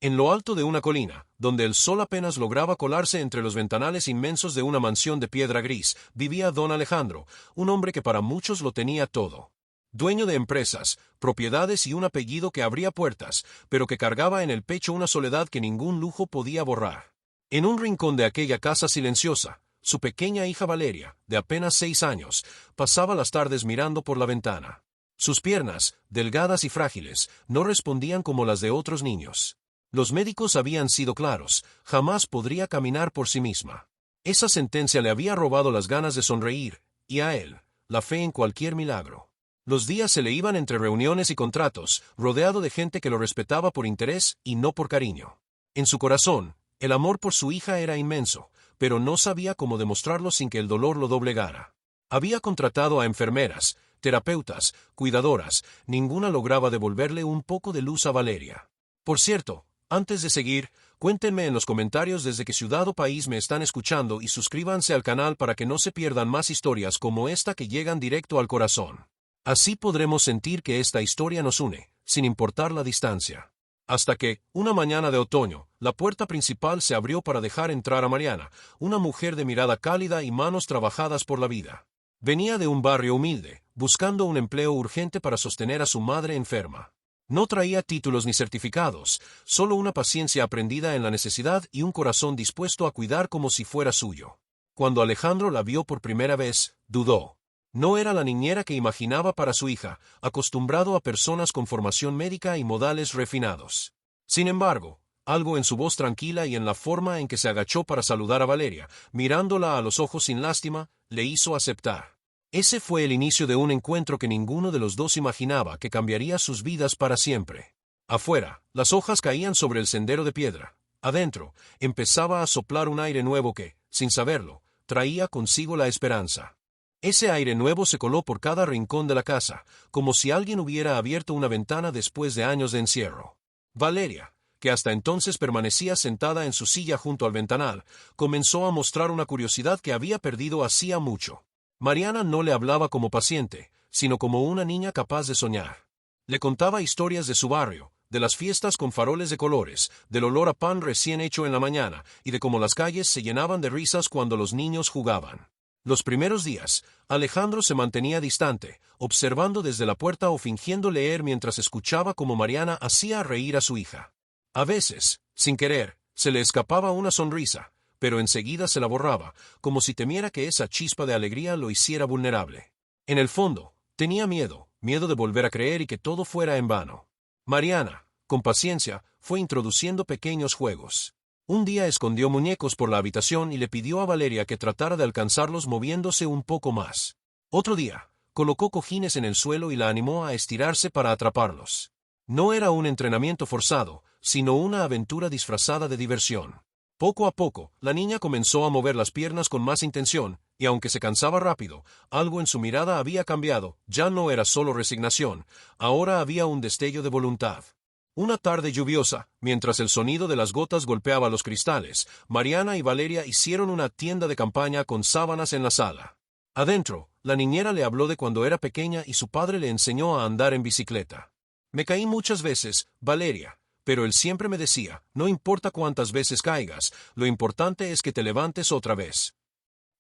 En lo alto de una colina, donde el sol apenas lograba colarse entre los ventanales inmensos de una mansión de piedra gris, vivía don Alejandro, un hombre que para muchos lo tenía todo. Dueño de empresas, propiedades y un apellido que abría puertas, pero que cargaba en el pecho una soledad que ningún lujo podía borrar. En un rincón de aquella casa silenciosa, su pequeña hija Valeria, de apenas 6 años, pasaba las tardes mirando por la ventana. Sus piernas, delgadas y frágiles, no respondían como las de otros niños. Los médicos habían sido claros, jamás podría caminar por sí misma. Esa sentencia le había robado las ganas de sonreír, y a él, la fe en cualquier milagro. Los días se le iban entre reuniones y contratos, rodeado de gente que lo respetaba por interés y no por cariño. En su corazón, el amor por su hija era inmenso, pero no sabía cómo demostrarlo sin que el dolor lo doblegara. Había contratado a enfermeras, terapeutas, cuidadoras, ninguna lograba devolverle un poco de luz a Valeria. Por cierto, antes de seguir, cuéntenme en los comentarios desde qué ciudad o país me están escuchando y suscríbanse al canal para que no se pierdan más historias como esta que llegan directo al corazón. Así podremos sentir que esta historia nos une, sin importar la distancia. Hasta que, una mañana de otoño, la puerta principal se abrió para dejar entrar a Mariana, una mujer de mirada cálida y manos trabajadas por la vida. Venía de un barrio humilde, buscando un empleo urgente para sostener a su madre enferma. No traía títulos ni certificados, solo una paciencia aprendida en la necesidad y un corazón dispuesto a cuidar como si fuera suyo. Cuando Alejandro la vio por primera vez, dudó. No era la niñera que imaginaba para su hija, acostumbrado a personas con formación médica y modales refinados. Sin embargo, algo en su voz tranquila y en la forma en que se agachó para saludar a Valeria, mirándola a los ojos sin lástima, le hizo aceptar. Ese fue el inicio de un encuentro que ninguno de los dos imaginaba que cambiaría sus vidas para siempre. Afuera, las hojas caían sobre el sendero de piedra. Adentro, empezaba a soplar un aire nuevo que, sin saberlo, traía consigo la esperanza. Ese aire nuevo se coló por cada rincón de la casa, como si alguien hubiera abierto una ventana después de años de encierro. Valeria, que hasta entonces permanecía sentada en su silla junto al ventanal, comenzó a mostrar una curiosidad que había perdido hacía mucho. Mariana no le hablaba como paciente, sino como una niña capaz de soñar. Le contaba historias de su barrio, de las fiestas con faroles de colores, del olor a pan recién hecho en la mañana, y de cómo las calles se llenaban de risas cuando los niños jugaban. Los primeros días, Alejandro se mantenía distante, observando desde la puerta o fingiendo leer mientras escuchaba cómo Mariana hacía reír a su hija. A veces, sin querer, se le escapaba una sonrisa, pero enseguida se la borraba, como si temiera que esa chispa de alegría lo hiciera vulnerable. En el fondo, tenía miedo de volver a creer y que todo fuera en vano. Mariana, con paciencia, fue introduciendo pequeños juegos. Un día escondió muñecos por la habitación y le pidió a Valeria que tratara de alcanzarlos moviéndose un poco más. Otro día, colocó cojines en el suelo y la animó a estirarse para atraparlos. No era un entrenamiento forzado, sino una aventura disfrazada de diversión. Poco a poco, la niña comenzó a mover las piernas con más intención, y aunque se cansaba rápido, algo en su mirada había cambiado, ya no era solo resignación, ahora había un destello de voluntad. Una tarde lluviosa, mientras el sonido de las gotas golpeaba los cristales, Mariana y Valeria hicieron una tienda de campaña con sábanas en la sala. Adentro, la niñera le habló de cuando era pequeña y su padre le enseñó a andar en bicicleta. Me caí muchas veces, Valeria, pero él siempre me decía, no importa cuántas veces caigas, lo importante es que te levantes otra vez.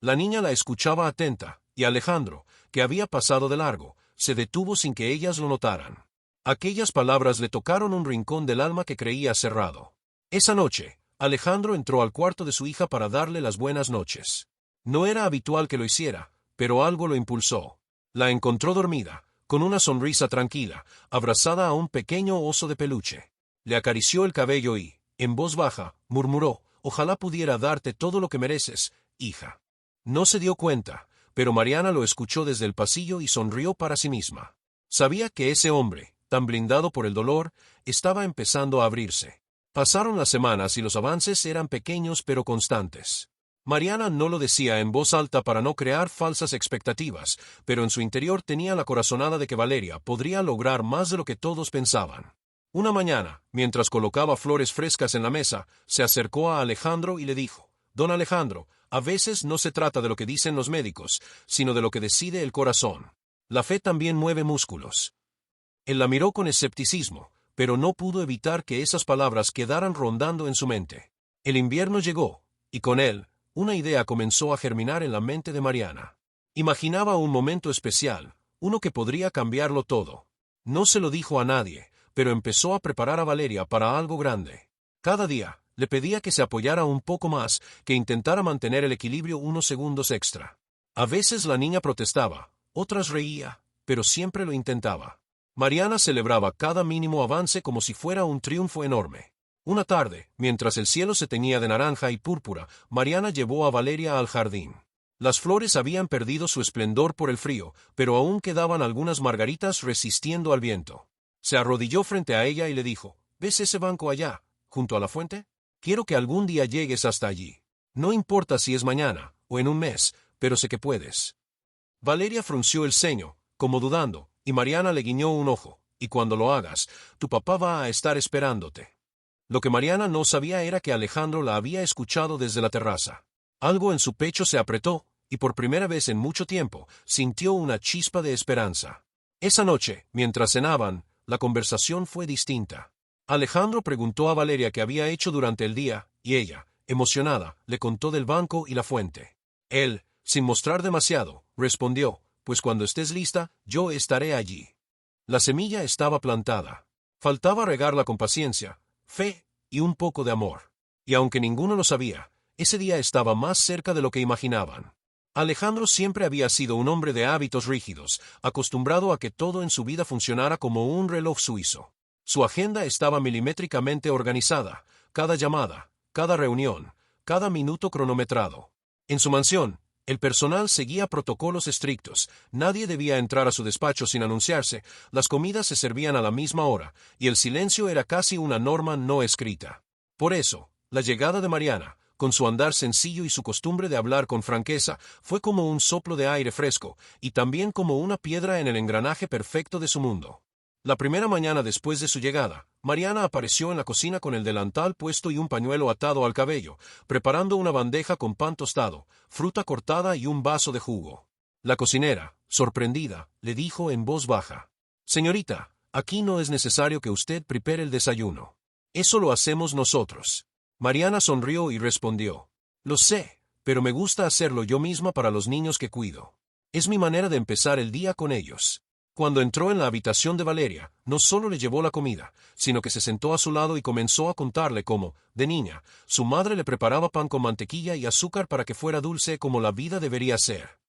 La niña la escuchaba atenta, y Alejandro, que había pasado de largo, se detuvo sin que ellas lo notaran. Aquellas palabras le tocaron un rincón del alma que creía cerrado. Esa noche, Alejandro entró al cuarto de su hija para darle las buenas noches. No era habitual que lo hiciera, pero algo lo impulsó. La encontró dormida, con una sonrisa tranquila, abrazada a un pequeño oso de peluche. Le acarició el cabello y, en voz baja, murmuró, «Ojalá pudiera darte todo lo que mereces, hija». No se dio cuenta, pero Mariana lo escuchó desde el pasillo y sonrió para sí misma. Sabía que ese hombre, tan blindado por el dolor, estaba empezando a abrirse. Pasaron las semanas y los avances eran pequeños pero constantes. Mariana no lo decía en voz alta para no crear falsas expectativas, pero en su interior tenía la corazonada de que Valeria podría lograr más de lo que todos pensaban. Una mañana, mientras colocaba flores frescas en la mesa, se acercó a Alejandro y le dijo, «Don Alejandro, a veces no se trata de lo que dicen los médicos, sino de lo que decide el corazón. La fe también mueve músculos». Él la miró con escepticismo, pero no pudo evitar que esas palabras quedaran rondando en su mente. El invierno llegó, y con él, una idea comenzó a germinar en la mente de Mariana. Imaginaba un momento especial, uno que podría cambiarlo todo. No se lo dijo a nadie, pero empezó a preparar a Valeria para algo grande. Cada día, le pedía que se apoyara un poco más, que intentara mantener el equilibrio unos segundos extra. A veces la niña protestaba, otras reía, pero siempre lo intentaba. Mariana celebraba cada mínimo avance como si fuera un triunfo enorme. Una tarde, mientras el cielo se teñía de naranja y púrpura, Mariana llevó a Valeria al jardín. Las flores habían perdido su esplendor por el frío, pero aún quedaban algunas margaritas resistiendo al viento. Se arrodilló frente a ella y le dijo, ¿ves ese banco allá, junto a la fuente? Quiero que algún día llegues hasta allí. No importa si es mañana, o en un mes, pero sé que puedes. Valeria frunció el ceño, como dudando, y Mariana le guiñó un ojo, y cuando lo hagas, tu papá va a estar esperándote. Lo que Mariana no sabía era que Alejandro la había escuchado desde la terraza. Algo en su pecho se apretó, y por primera vez en mucho tiempo, sintió una chispa de esperanza. Esa noche, mientras cenaban, la conversación fue distinta. Alejandro preguntó a Valeria qué había hecho durante el día, y ella, emocionada, le contó del banco y la fuente. Él, sin mostrar demasiado, respondió, pues cuando estés lista, yo estaré allí. La semilla estaba plantada. Faltaba regarla con paciencia, fe y un poco de amor. Y aunque ninguno lo sabía, ese día estaba más cerca de lo que imaginaban. Alejandro siempre había sido un hombre de hábitos rígidos, acostumbrado a que todo en su vida funcionara como un reloj suizo. Su agenda estaba milimétricamente organizada, cada llamada, cada reunión, cada minuto cronometrado. En su mansión, el personal seguía protocolos estrictos, nadie debía entrar a su despacho sin anunciarse, las comidas se servían a la misma hora, y el silencio era casi una norma no escrita. Por eso, la llegada de Mariana, con su andar sencillo y su costumbre de hablar con franqueza, fue como un soplo de aire fresco, y también como una piedra en el engranaje perfecto de su mundo. La primera mañana después de su llegada, Mariana apareció en la cocina con el delantal puesto y un pañuelo atado al cabello, preparando una bandeja con pan tostado, fruta cortada y un vaso de jugo. La cocinera, sorprendida, le dijo en voz baja: «Señorita, aquí no es necesario que usted prepare el desayuno. Eso lo hacemos nosotros». Mariana sonrió y respondió: «Lo sé, pero me gusta hacerlo yo misma para los niños que cuido. Es mi manera de empezar el día con ellos». Cuando entró en la habitación de Valeria, no solo le llevó la comida, sino que se sentó a su lado y comenzó a contarle cómo, de niña, su madre le preparaba pan con mantequilla y azúcar para que fuera dulce como la vida debería ser.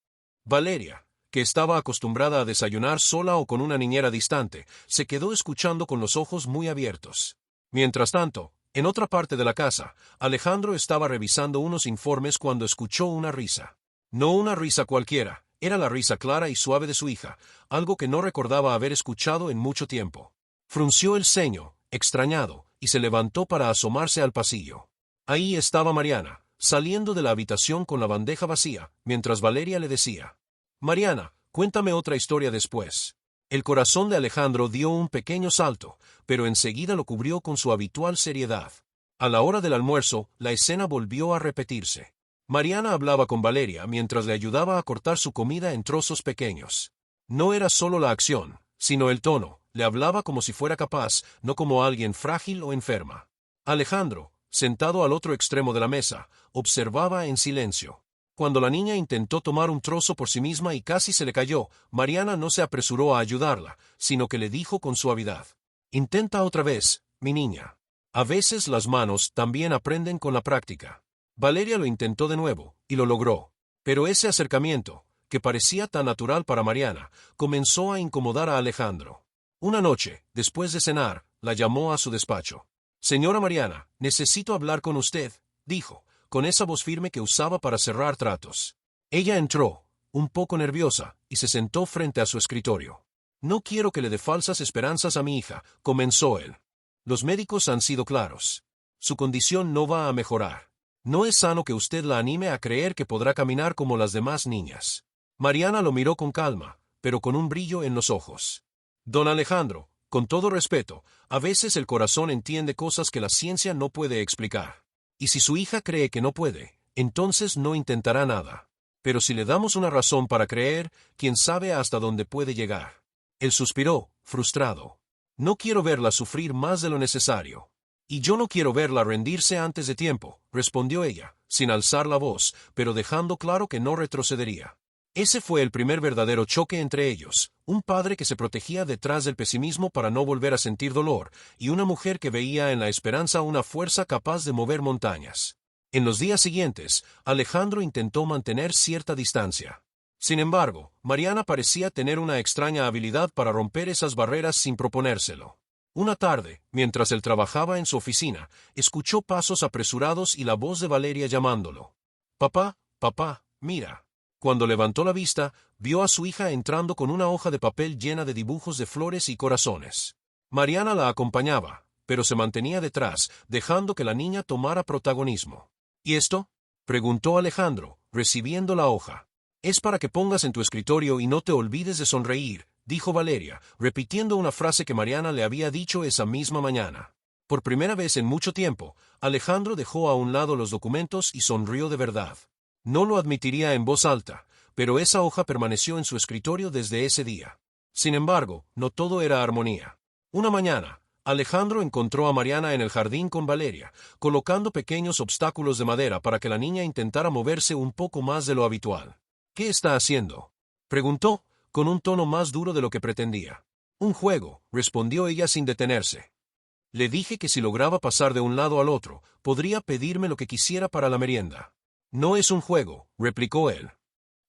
Valeria, que estaba acostumbrada a desayunar sola o con una niñera distante, se quedó escuchando con los ojos muy abiertos. Mientras tanto, en otra parte de la casa, Alejandro estaba revisando unos informes cuando escuchó una risa. No una risa cualquiera. Era la risa clara y suave de su hija, algo que no recordaba haber escuchado en mucho tiempo. Frunció el ceño, extrañado, y se levantó para asomarse al pasillo. Ahí estaba Mariana, saliendo de la habitación con la bandeja vacía, mientras Valeria le decía: «Mariana, cuéntame otra historia después». El corazón de Alejandro dio un pequeño salto, pero enseguida lo cubrió con su habitual seriedad. A la hora del almuerzo, la escena volvió a repetirse. Mariana hablaba con Valeria mientras le ayudaba a cortar su comida en trozos pequeños. No era solo la acción, sino el tono. Le hablaba como si fuera capaz, no como alguien frágil o enferma. Alejandro, sentado al otro extremo de la mesa, observaba en silencio. Cuando la niña intentó tomar un trozo por sí misma y casi se le cayó, Mariana no se apresuró a ayudarla, sino que le dijo con suavidad: «Intenta otra vez, mi niña. A veces las manos también aprenden con la práctica». Valeria lo intentó de nuevo, y lo logró. Pero ese acercamiento, que parecía tan natural para Mariana, comenzó a incomodar a Alejandro. Una noche, después de cenar, la llamó a su despacho. «Señora Mariana, necesito hablar con usted», dijo, con esa voz firme que usaba para cerrar tratos. Ella entró, un poco nerviosa, y se sentó frente a su escritorio. «No quiero que le dé falsas esperanzas a mi hija», comenzó él. «Los médicos han sido claros. Su condición no va a mejorar. No es sano que usted la anime a creer que podrá caminar como las demás niñas». Mariana lo miró con calma, pero con un brillo en los ojos. «Don Alejandro, con todo respeto, a veces el corazón entiende cosas que la ciencia no puede explicar. Y si su hija cree que no puede, entonces no intentará nada. Pero si le damos una razón para creer, quién sabe hasta dónde puede llegar». Él suspiró, frustrado. No quiero verla sufrir más de lo necesario. Y yo no quiero verla rendirse antes de tiempo, respondió ella, sin alzar la voz, pero dejando claro que no retrocedería. Ese fue el primer verdadero choque entre ellos, un padre que se protegía detrás del pesimismo para no volver a sentir dolor, y una mujer que veía en la esperanza una fuerza capaz de mover montañas. En los días siguientes, Alejandro intentó mantener cierta distancia. Sin embargo, Mariana parecía tener una extraña habilidad para romper esas barreras sin proponérselo. Una tarde, mientras él trabajaba en su oficina, escuchó pasos apresurados y la voz de Valeria llamándolo. «Papá, papá, mira». Cuando levantó la vista, vio a su hija entrando con una hoja de papel llena de dibujos de flores y corazones. Mariana la acompañaba, pero se mantenía detrás, dejando que la niña tomara protagonismo. «¿Y esto?», preguntó Alejandro, recibiendo la hoja. «Es para que pongas en tu escritorio y no te olvides de sonreír», dijo Valeria, repitiendo una frase que Mariana le había dicho esa misma mañana. Por primera vez en mucho tiempo, Alejandro dejó a un lado los documentos y sonrió de verdad. No lo admitiría en voz alta, pero esa hoja permaneció en su escritorio desde ese día. Sin embargo, no todo era armonía. Una mañana, Alejandro encontró a Mariana en el jardín con Valeria, colocando pequeños obstáculos de madera para que la niña intentara moverse un poco más de lo habitual. «¿Qué está haciendo?», preguntó, con un tono más duro de lo que pretendía. «Un juego», respondió ella sin detenerse. «Le dije que si lograba pasar de un lado al otro, podría pedirme lo que quisiera para la merienda». «No es un juego», replicó él.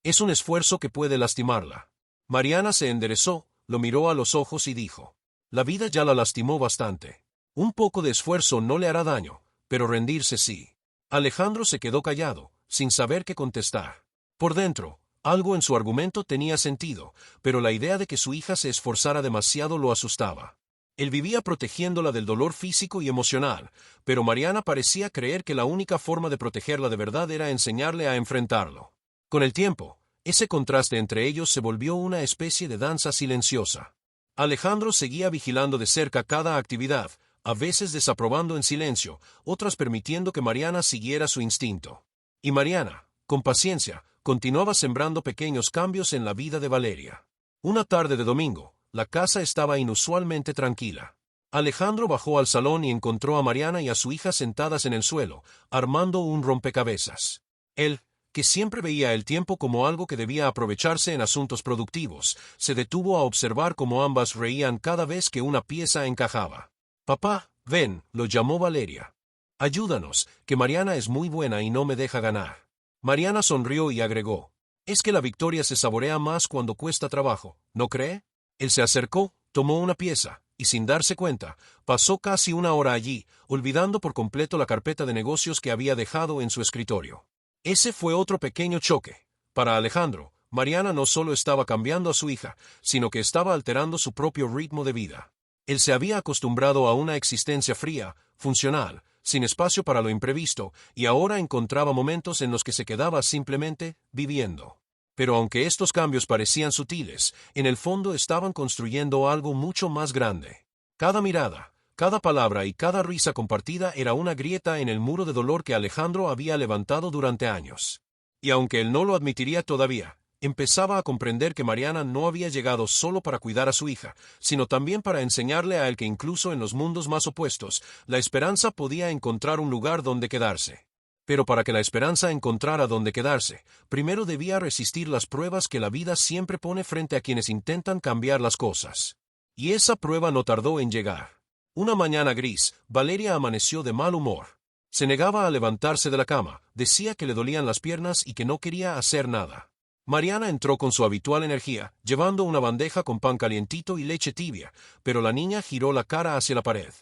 «Es un esfuerzo que puede lastimarla». Mariana se enderezó, lo miró a los ojos y dijo: «La vida ya la lastimó bastante. Un poco de esfuerzo no le hará daño, pero rendirse sí». Alejandro se quedó callado, sin saber qué contestar. Por dentro, algo en su argumento tenía sentido, pero la idea de que su hija se esforzara demasiado lo asustaba. Él vivía protegiéndola del dolor físico y emocional, pero Mariana parecía creer que la única forma de protegerla de verdad era enseñarle a enfrentarlo. Con el tiempo, ese contraste entre ellos se volvió una especie de danza silenciosa. Alejandro seguía vigilando de cerca cada actividad, a veces desaprobando en silencio, otras permitiendo que Mariana siguiera su instinto. Y Mariana, con paciencia, continuaba sembrando pequeños cambios en la vida de Valeria. Una tarde de domingo, la casa estaba inusualmente tranquila. Alejandro bajó al salón y encontró a Mariana y a su hija sentadas en el suelo, armando un rompecabezas. Él, que siempre veía el tiempo como algo que debía aprovecharse en asuntos productivos, se detuvo a observar cómo ambas reían cada vez que una pieza encajaba. «Papá, ven», lo llamó Valeria. «Ayúdanos, que Mariana es muy buena y no me deja ganar». Mariana sonrió y agregó: «Es que la victoria se saborea más cuando cuesta trabajo, ¿no cree?». Él se acercó, tomó una pieza, y sin darse cuenta, pasó casi una hora allí, olvidando por completo la carpeta de negocios que había dejado en su escritorio. Ese fue otro pequeño choque. Para Alejandro, Mariana no solo estaba cambiando a su hija, sino que estaba alterando su propio ritmo de vida. Él se había acostumbrado a una existencia fría, funcional, sin espacio para lo imprevisto, y ahora encontraba momentos en los que se quedaba simplemente viviendo. Pero aunque estos cambios parecían sutiles, en el fondo estaban construyendo algo mucho más grande. Cada mirada, cada palabra y cada risa compartida era una grieta en el muro de dolor que Alejandro había levantado durante años. Y aunque él no lo admitiría todavía, empezaba a comprender que Mariana no había llegado solo para cuidar a su hija, sino también para enseñarle a él que incluso en los mundos más opuestos, la esperanza podía encontrar un lugar donde quedarse. Pero para que la esperanza encontrara dónde quedarse, primero debía resistir las pruebas que la vida siempre pone frente a quienes intentan cambiar las cosas. Y esa prueba no tardó en llegar. Una mañana gris, Valeria amaneció de mal humor. Se negaba a levantarse de la cama, decía que le dolían las piernas y que no quería hacer nada. Mariana entró con su habitual energía, llevando una bandeja con pan calientito y leche tibia, pero la niña giró la cara hacia la pared.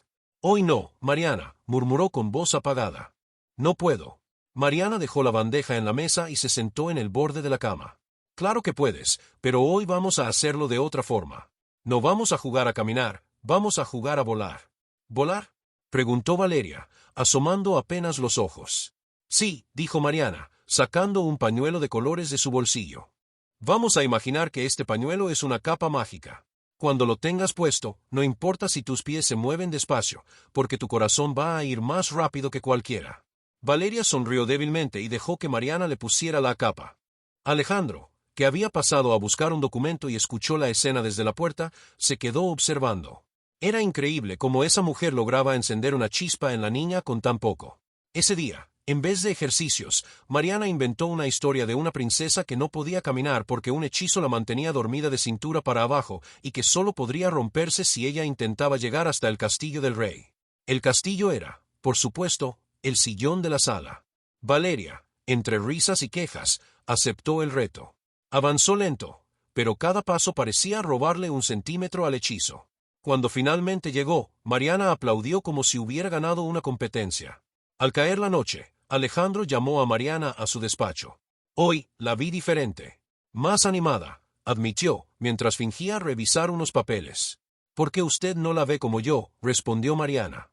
«Hoy no, Mariana», murmuró con voz apagada. «No puedo». Mariana dejó la bandeja en la mesa y se sentó en el borde de la cama. «Claro que puedes, pero hoy vamos a hacerlo de otra forma. No vamos a jugar a caminar, vamos a jugar a volar». «¿Volar?», preguntó Valeria, asomando apenas los ojos. «Sí», dijo Mariana, sacando un pañuelo de colores de su bolsillo. «Vamos a imaginar que este pañuelo es una capa mágica. Cuando lo tengas puesto, no importa si tus pies se mueven despacio, porque tu corazón va a ir más rápido que cualquiera». Valeria sonrió débilmente y dejó que Mariana le pusiera la capa. Alejandro, que había pasado a buscar un documento y escuchó la escena desde la puerta, se quedó observando. Era increíble cómo esa mujer lograba encender una chispa en la niña con tan poco. Ese día, en vez de ejercicios, Mariana inventó una historia de una princesa que no podía caminar porque un hechizo la mantenía dormida de cintura para abajo y que solo podría romperse si ella intentaba llegar hasta el castillo del rey. El castillo era, por supuesto, el sillón de la sala. Valeria, entre risas y quejas, aceptó el reto. Avanzó lento, pero cada paso parecía robarle un centímetro al hechizo. Cuando finalmente llegó, Mariana aplaudió como si hubiera ganado una competencia. Al caer la noche, Alejandro llamó a Mariana a su despacho. Hoy la vi diferente. Más animada, admitió, mientras fingía revisar unos papeles. ¿Por qué usted no la ve como yo?, respondió Mariana.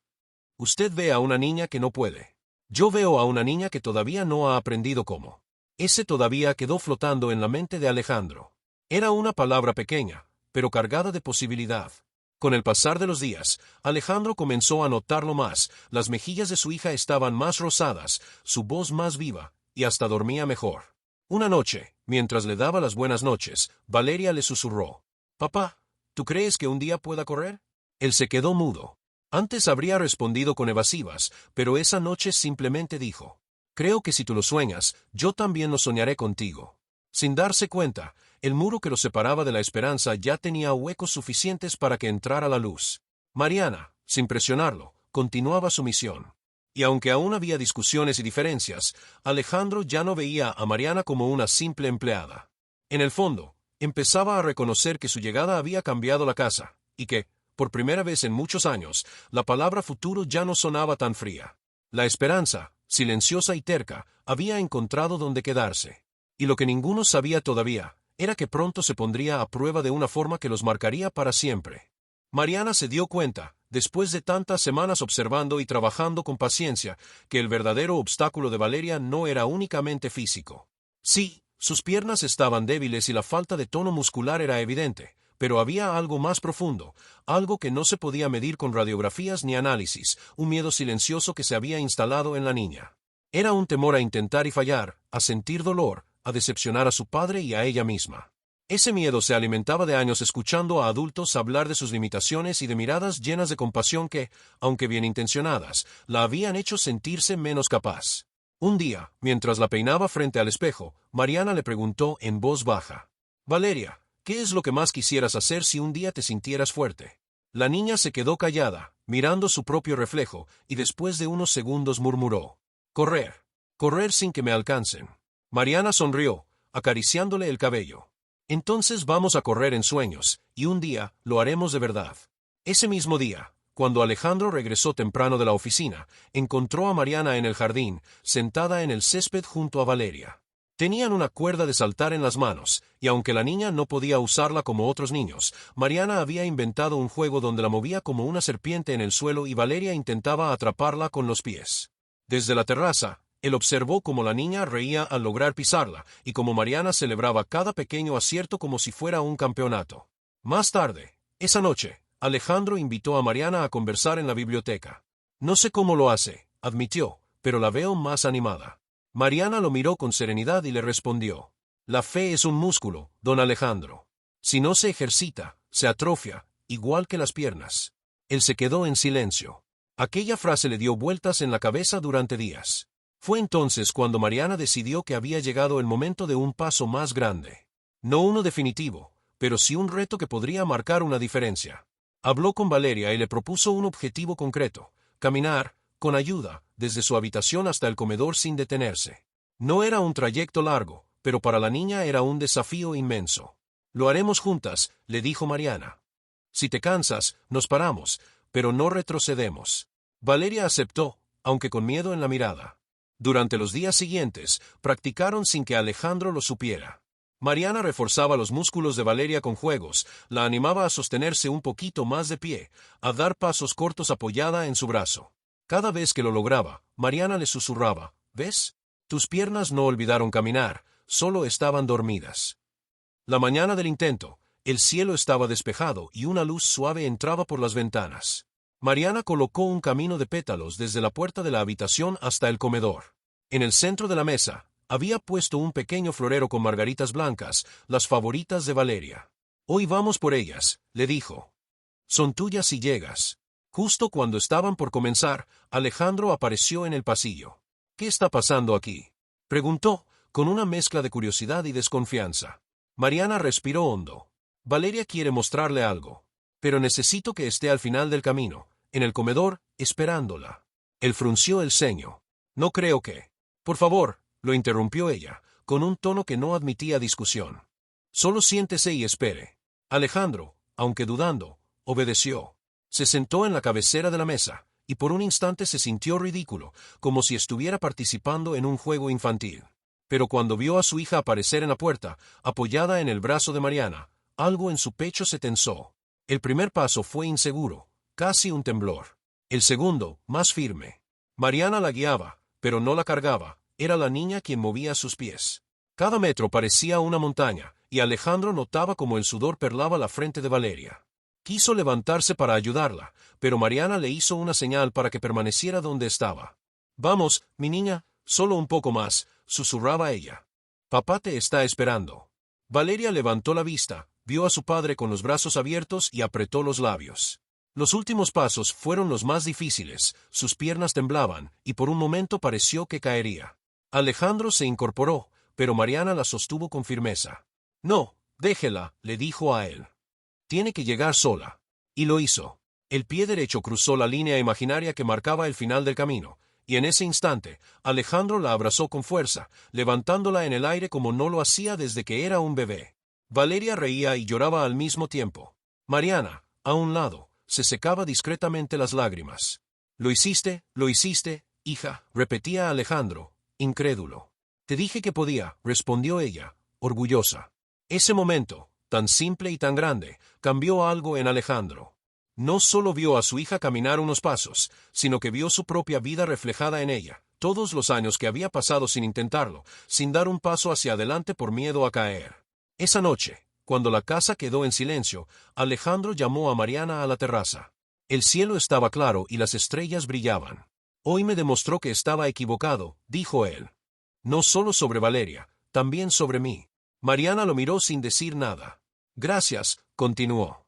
Usted ve a una niña que no puede. Yo veo a una niña que todavía no ha aprendido cómo. Ese todavía quedó flotando en la mente de Alejandro. Era una palabra pequeña, pero cargada de posibilidad. Con el pasar de los días, Alejandro comenzó a notarlo más, las mejillas de su hija estaban más rosadas, su voz más viva, y hasta dormía mejor. Una noche, mientras le daba las buenas noches, Valeria le susurró. «Papá, ¿tú crees que un día pueda correr?» Él se quedó mudo. Antes habría respondido con evasivas, pero esa noche simplemente dijo. «Creo que si tú lo sueñas, yo también lo soñaré contigo». Sin darse cuenta, el muro que los separaba de la esperanza ya tenía huecos suficientes para que entrara la luz. Mariana, sin presionarlo, continuaba su misión. Y aunque aún había discusiones y diferencias, Alejandro ya no veía a Mariana como una simple empleada. En el fondo, empezaba a reconocer que su llegada había cambiado la casa, y que, por primera vez en muchos años, la palabra futuro ya no sonaba tan fría. La esperanza, silenciosa y terca, había encontrado donde quedarse. Y lo que ninguno sabía todavía, era que pronto se pondría a prueba de una forma que los marcaría para siempre. Mariana se dio cuenta, después de tantas semanas observando y trabajando con paciencia, que el verdadero obstáculo de Valeria no era únicamente físico. Sí, sus piernas estaban débiles y la falta de tono muscular era evidente, pero había algo más profundo, algo que no se podía medir con radiografías ni análisis, un miedo silencioso que se había instalado en la niña. Era un temor a intentar y fallar, a sentir dolor, a decepcionar a su padre y a ella misma. Ese miedo se alimentaba de años escuchando a adultos hablar de sus limitaciones y de miradas llenas de compasión que, aunque bien intencionadas, la habían hecho sentirse menos capaz. Un día, mientras la peinaba frente al espejo, Mariana le preguntó en voz baja. «Valeria, ¿qué es lo que más quisieras hacer si un día te sintieras fuerte?» La niña se quedó callada, mirando su propio reflejo, y después de unos segundos murmuró. «Correr. Correr sin que me alcancen». Mariana sonrió, acariciándole el cabello. «Entonces vamos a correr en sueños, y un día lo haremos de verdad». Ese mismo día, cuando Alejandro regresó temprano de la oficina, encontró a Mariana en el jardín, sentada en el césped junto a Valeria. Tenían una cuerda de saltar en las manos, y aunque la niña no podía usarla como otros niños, Mariana había inventado un juego donde la movía como una serpiente en el suelo y Valeria intentaba atraparla con los pies. Desde la terraza, él observó cómo la niña reía al lograr pisarla, y cómo Mariana celebraba cada pequeño acierto como si fuera un campeonato. Más tarde, esa noche, Alejandro invitó a Mariana a conversar en la biblioteca. «No sé cómo lo hace», admitió, «pero la veo más animada». Mariana lo miró con serenidad y le respondió. «La fe es un músculo, don Alejandro. Si no se ejercita, se atrofia, igual que las piernas». Él se quedó en silencio. Aquella frase le dio vueltas en la cabeza durante días. Fue entonces cuando Mariana decidió que había llegado el momento de un paso más grande. No uno definitivo, pero sí un reto que podría marcar una diferencia. Habló con Valeria y le propuso un objetivo concreto: caminar, con ayuda, desde su habitación hasta el comedor sin detenerse. No era un trayecto largo, pero para la niña era un desafío inmenso. «Lo haremos juntas», le dijo Mariana. «Si te cansas, nos paramos, pero no retrocedemos». Valeria aceptó, aunque con miedo en la mirada. Durante los días siguientes, practicaron sin que Alejandro lo supiera. Mariana reforzaba los músculos de Valeria con juegos, la animaba a sostenerse un poquito más de pie, a dar pasos cortos apoyada en su brazo. Cada vez que lo lograba, Mariana le susurraba, «¿Ves? Tus piernas no olvidaron caminar, solo estaban dormidas». La mañana del intento, el cielo estaba despejado y una luz suave entraba por las ventanas. Mariana colocó un camino de pétalos desde la puerta de la habitación hasta el comedor. En el centro de la mesa, había puesto un pequeño florero con margaritas blancas, las favoritas de Valeria. «Hoy vamos por ellas», le dijo. Son tuyas si llegas. Justo cuando estaban por comenzar, Alejandro apareció en el pasillo. ¿Qué está pasando aquí?, preguntó, con una mezcla de curiosidad y desconfianza. Mariana respiró hondo. Valeria quiere mostrarle algo. Pero necesito que esté al final del camino, en el comedor, esperándola. Él frunció el ceño. No creo que. Por favor, lo interrumpió ella, con un tono que no admitía discusión. Solo siéntese y espere. Alejandro, aunque dudando, obedeció. Se sentó en la cabecera de la mesa, y por un instante se sintió ridículo, como si estuviera participando en un juego infantil. Pero cuando vio a su hija aparecer en la puerta, apoyada en el brazo de Mariana, algo en su pecho se tensó. El primer paso fue inseguro, casi un temblor. El segundo, más firme. Mariana la guiaba, pero no la cargaba, era la niña quien movía sus pies. Cada metro parecía una montaña, y Alejandro notaba como el sudor perlaba la frente de Valeria. Quiso levantarse para ayudarla, pero Mariana le hizo una señal para que permaneciera donde estaba. Vamos, mi niña, solo un poco más, susurraba ella. Papá te está esperando. Valeria levantó la vista, vio a su padre con los brazos abiertos y apretó los labios. Los últimos pasos fueron los más difíciles, sus piernas temblaban, y por un momento pareció que caería. Alejandro se incorporó, pero Mariana la sostuvo con firmeza. No, déjela, le dijo a él. Tiene que llegar sola. Y lo hizo. El pie derecho cruzó la línea imaginaria que marcaba el final del camino, y en ese instante, Alejandro la abrazó con fuerza, levantándola en el aire como no lo hacía desde que era un bebé. Valeria reía y lloraba al mismo tiempo. Mariana, a un lado, se secaba discretamente las lágrimas. Lo hiciste, hija, repetía Alejandro, incrédulo. Te dije que podía, respondió ella, orgullosa. Ese momento, tan simple y tan grande, cambió algo en Alejandro. No solo vio a su hija caminar unos pasos, sino que vio su propia vida reflejada en ella, todos los años que había pasado sin intentarlo, sin dar un paso hacia adelante por miedo a caer. Esa noche, cuando la casa quedó en silencio, Alejandro llamó a Mariana a la terraza. El cielo estaba claro y las estrellas brillaban. Hoy me demostró que estaba equivocado, dijo él. No solo sobre Valeria, también sobre mí. Mariana lo miró sin decir nada. Gracias, continuó.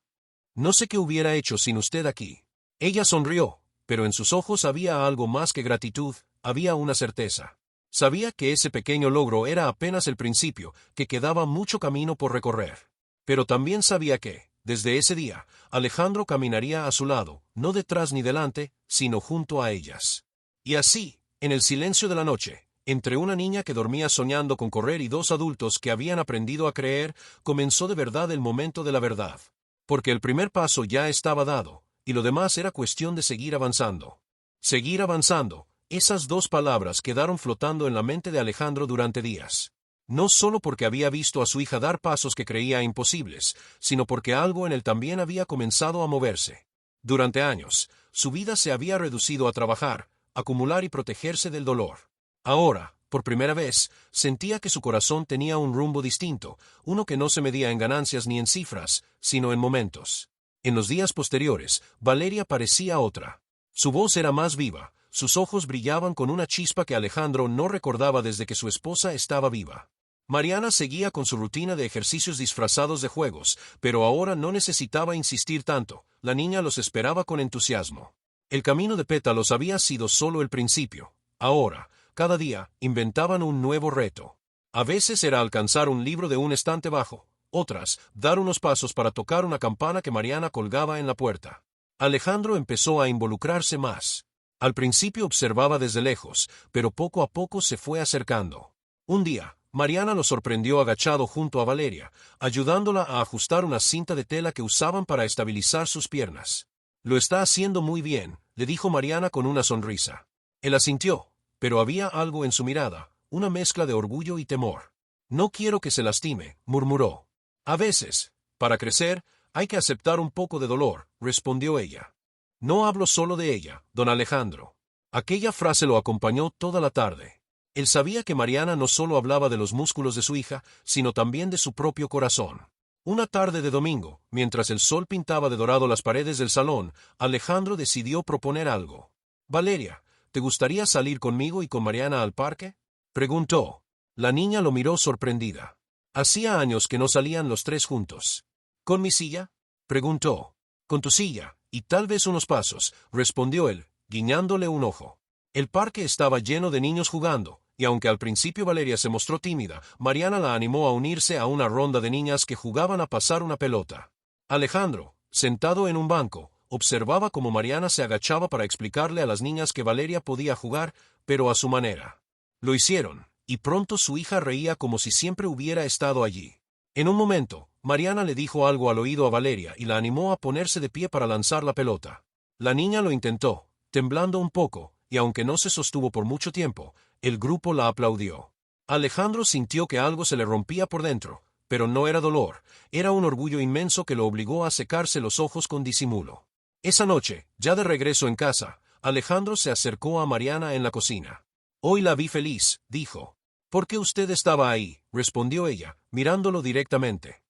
No sé qué hubiera hecho sin usted aquí. Ella sonrió, pero en sus ojos había algo más que gratitud, había una certeza. Sabía que ese pequeño logro era apenas el principio, que quedaba mucho camino por recorrer. Pero también sabía que, desde ese día, Alejandro caminaría a su lado, no detrás ni delante, sino junto a ellas. Y así, en el silencio de la noche, entre una niña que dormía soñando con correr y dos adultos que habían aprendido a creer, comenzó de verdad el momento de la verdad. Porque el primer paso ya estaba dado, y lo demás era cuestión de seguir avanzando. Seguir avanzando, esas dos palabras quedaron flotando en la mente de Alejandro durante días. No solo porque había visto a su hija dar pasos que creía imposibles, sino porque algo en él también había comenzado a moverse. Durante años, su vida se había reducido a trabajar, acumular y protegerse del dolor. Ahora, por primera vez, sentía que su corazón tenía un rumbo distinto, uno que no se medía en ganancias ni en cifras, sino en momentos. En los días posteriores, Valeria parecía otra. Su voz era más viva, sus ojos brillaban con una chispa que Alejandro no recordaba desde que su esposa estaba viva. Mariana seguía con su rutina de ejercicios disfrazados de juegos, pero ahora no necesitaba insistir tanto, la niña los esperaba con entusiasmo. El camino de pétalos había sido solo el principio. Ahora, cada día, inventaban un nuevo reto. A veces era alcanzar un libro de un estante bajo, otras, dar unos pasos para tocar una campana que Mariana colgaba en la puerta. Alejandro empezó a involucrarse más. Al principio observaba desde lejos, pero poco a poco se fue acercando. Un día, Mariana lo sorprendió agachado junto a Valeria, ayudándola a ajustar una cinta de tela que usaban para estabilizar sus piernas. Lo está haciendo muy bien, le dijo Mariana con una sonrisa. Él asintió, pero había algo en su mirada, una mezcla de orgullo y temor. No quiero que se lastime, murmuró. A veces, para crecer, hay que aceptar un poco de dolor, respondió ella. No hablo solo de ella, don Alejandro. Aquella frase lo acompañó toda la tarde. Él sabía que Mariana no solo hablaba de los músculos de su hija, sino también de su propio corazón. Una tarde de domingo, mientras el sol pintaba de dorado las paredes del salón, Alejandro decidió proponer algo. Valeria, ¿te gustaría salir conmigo y con Mariana al parque?, preguntó. La niña lo miró sorprendida. Hacía años que no salían los tres juntos. ¿Con mi silla?, preguntó. Con tu silla, y tal vez unos pasos, respondió él, guiñándole un ojo. El parque estaba lleno de niños jugando, y aunque al principio Valeria se mostró tímida, Mariana la animó a unirse a una ronda de niñas que jugaban a pasar una pelota. Alejandro, sentado en un banco, observaba cómo Mariana se agachaba para explicarle a las niñas que Valeria podía jugar, pero a su manera. Lo hicieron, y pronto su hija reía como si siempre hubiera estado allí. En un momento, Mariana le dijo algo al oído a Valeria y la animó a ponerse de pie para lanzar la pelota. La niña lo intentó, temblando un poco, y aunque no se sostuvo por mucho tiempo, el grupo la aplaudió. Alejandro sintió que algo se le rompía por dentro, pero no era dolor, era un orgullo inmenso que lo obligó a secarse los ojos con disimulo. Esa noche, ya de regreso en casa, Alejandro se acercó a Mariana en la cocina. Hoy la vi feliz, dijo. ¿Por qué usted estaba ahí?, respondió ella, mirándolo directamente.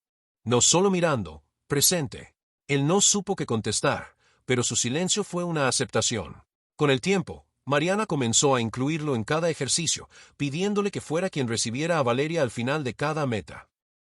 No solo mirando, presente. Él no supo qué contestar, pero su silencio fue una aceptación. Con el tiempo, Mariana comenzó a incluirlo en cada ejercicio, pidiéndole que fuera quien recibiera a Valeria al final de cada meta.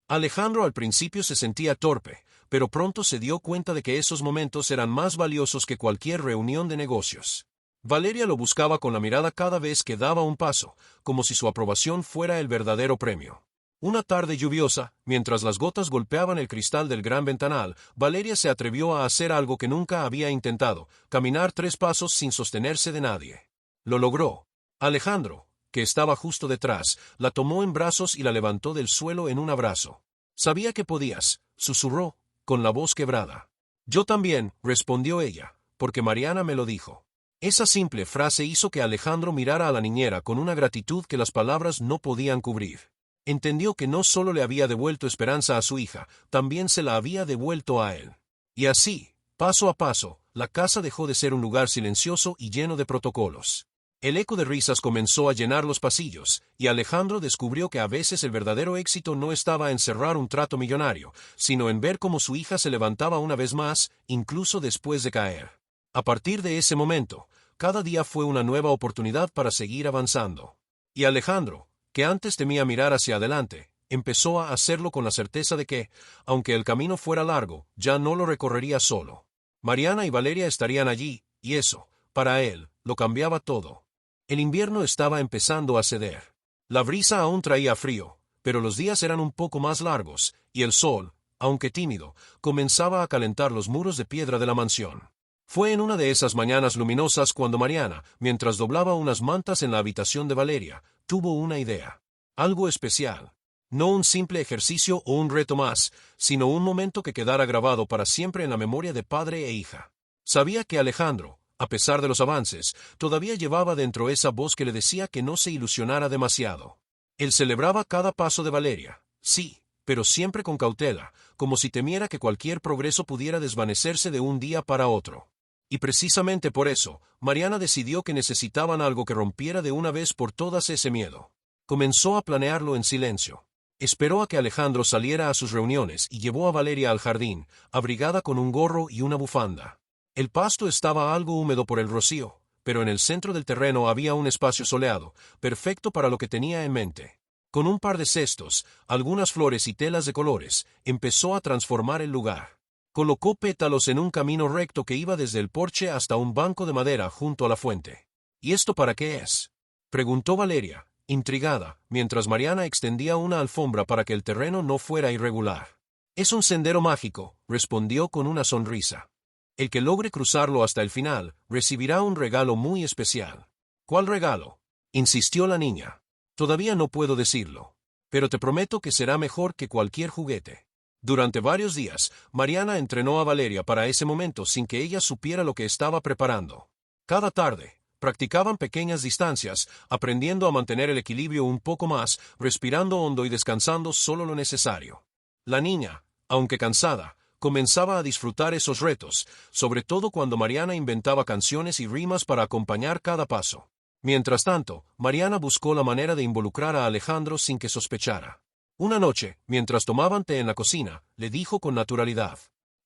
Alejandro al principio se sentía torpe, pero pronto se dio cuenta de que esos momentos eran más valiosos que cualquier reunión de negocios. Valeria lo buscaba con la mirada cada vez que daba un paso, como si su aprobación fuera el verdadero premio. Una tarde lluviosa, mientras las gotas golpeaban el cristal del gran ventanal, Valeria se atrevió a hacer algo que nunca había intentado, caminar 3 pasos sin sostenerse de nadie. Lo logró. Alejandro, que estaba justo detrás, la tomó en brazos y la levantó del suelo en un abrazo. Sabía que podías, susurró, con la voz quebrada. Yo también, respondió ella, porque Mariana me lo dijo. Esa simple frase hizo que Alejandro mirara a la niñera con una gratitud que las palabras no podían cubrir. Entendió que no solo le había devuelto esperanza a su hija, también se la había devuelto a él. Y así, paso a paso, la casa dejó de ser un lugar silencioso y lleno de protocolos. El eco de risas comenzó a llenar los pasillos, y Alejandro descubrió que a veces el verdadero éxito no estaba en cerrar un trato millonario, sino en ver cómo su hija se levantaba una vez más, incluso después de caer. A partir de ese momento, cada día fue una nueva oportunidad para seguir avanzando. Y Alejandro, que antes temía mirar hacia adelante, empezó a hacerlo con la certeza de que, aunque el camino fuera largo, ya no lo recorrería solo. Mariana y Valeria estarían allí, y eso, para él, lo cambiaba todo. El invierno estaba empezando a ceder. La brisa aún traía frío, pero los días eran un poco más largos, y el sol, aunque tímido, comenzaba a calentar los muros de piedra de la mansión. Fue en una de esas mañanas luminosas cuando Mariana, mientras doblaba unas mantas en la habitación de Valeria, tuvo una idea. Algo especial. No un simple ejercicio o un reto más, sino un momento que quedara grabado para siempre en la memoria de padre e hija. Sabía que Alejandro, a pesar de los avances, todavía llevaba dentro esa voz que le decía que no se ilusionara demasiado. Él celebraba cada paso de Valeria, sí, pero siempre con cautela, como si temiera que cualquier progreso pudiera desvanecerse de un día para otro. Y precisamente por eso, Mariana decidió que necesitaban algo que rompiera de una vez por todas ese miedo. Comenzó a planearlo en silencio. Esperó a que Alejandro saliera a sus reuniones y llevó a Valeria al jardín, abrigada con un gorro y una bufanda. El pasto estaba algo húmedo por el rocío, pero en el centro del terreno había un espacio soleado, perfecto para lo que tenía en mente. Con un par de cestos, algunas flores y telas de colores, empezó a transformar el lugar. Colocó pétalos en un camino recto que iba desde el porche hasta un banco de madera junto a la fuente. ¿Y esto para qué es?, preguntó Valeria, intrigada, mientras Mariana extendía una alfombra para que el terreno no fuera irregular. Es un sendero mágico, respondió con una sonrisa. El que logre cruzarlo hasta el final, recibirá un regalo muy especial. ¿Cuál regalo?, insistió la niña. Todavía no puedo decirlo, pero te prometo que será mejor que cualquier juguete. Durante varios días, Mariana entrenó a Valeria para ese momento sin que ella supiera lo que estaba preparando. Cada tarde, practicaban pequeñas distancias, aprendiendo a mantener el equilibrio un poco más, respirando hondo y descansando solo lo necesario. La niña, aunque cansada, comenzaba a disfrutar esos retos, sobre todo cuando Mariana inventaba canciones y rimas para acompañar cada paso. Mientras tanto, Mariana buscó la manera de involucrar a Alejandro sin que sospechara. Una noche, mientras tomaban té en la cocina, le dijo con naturalidad: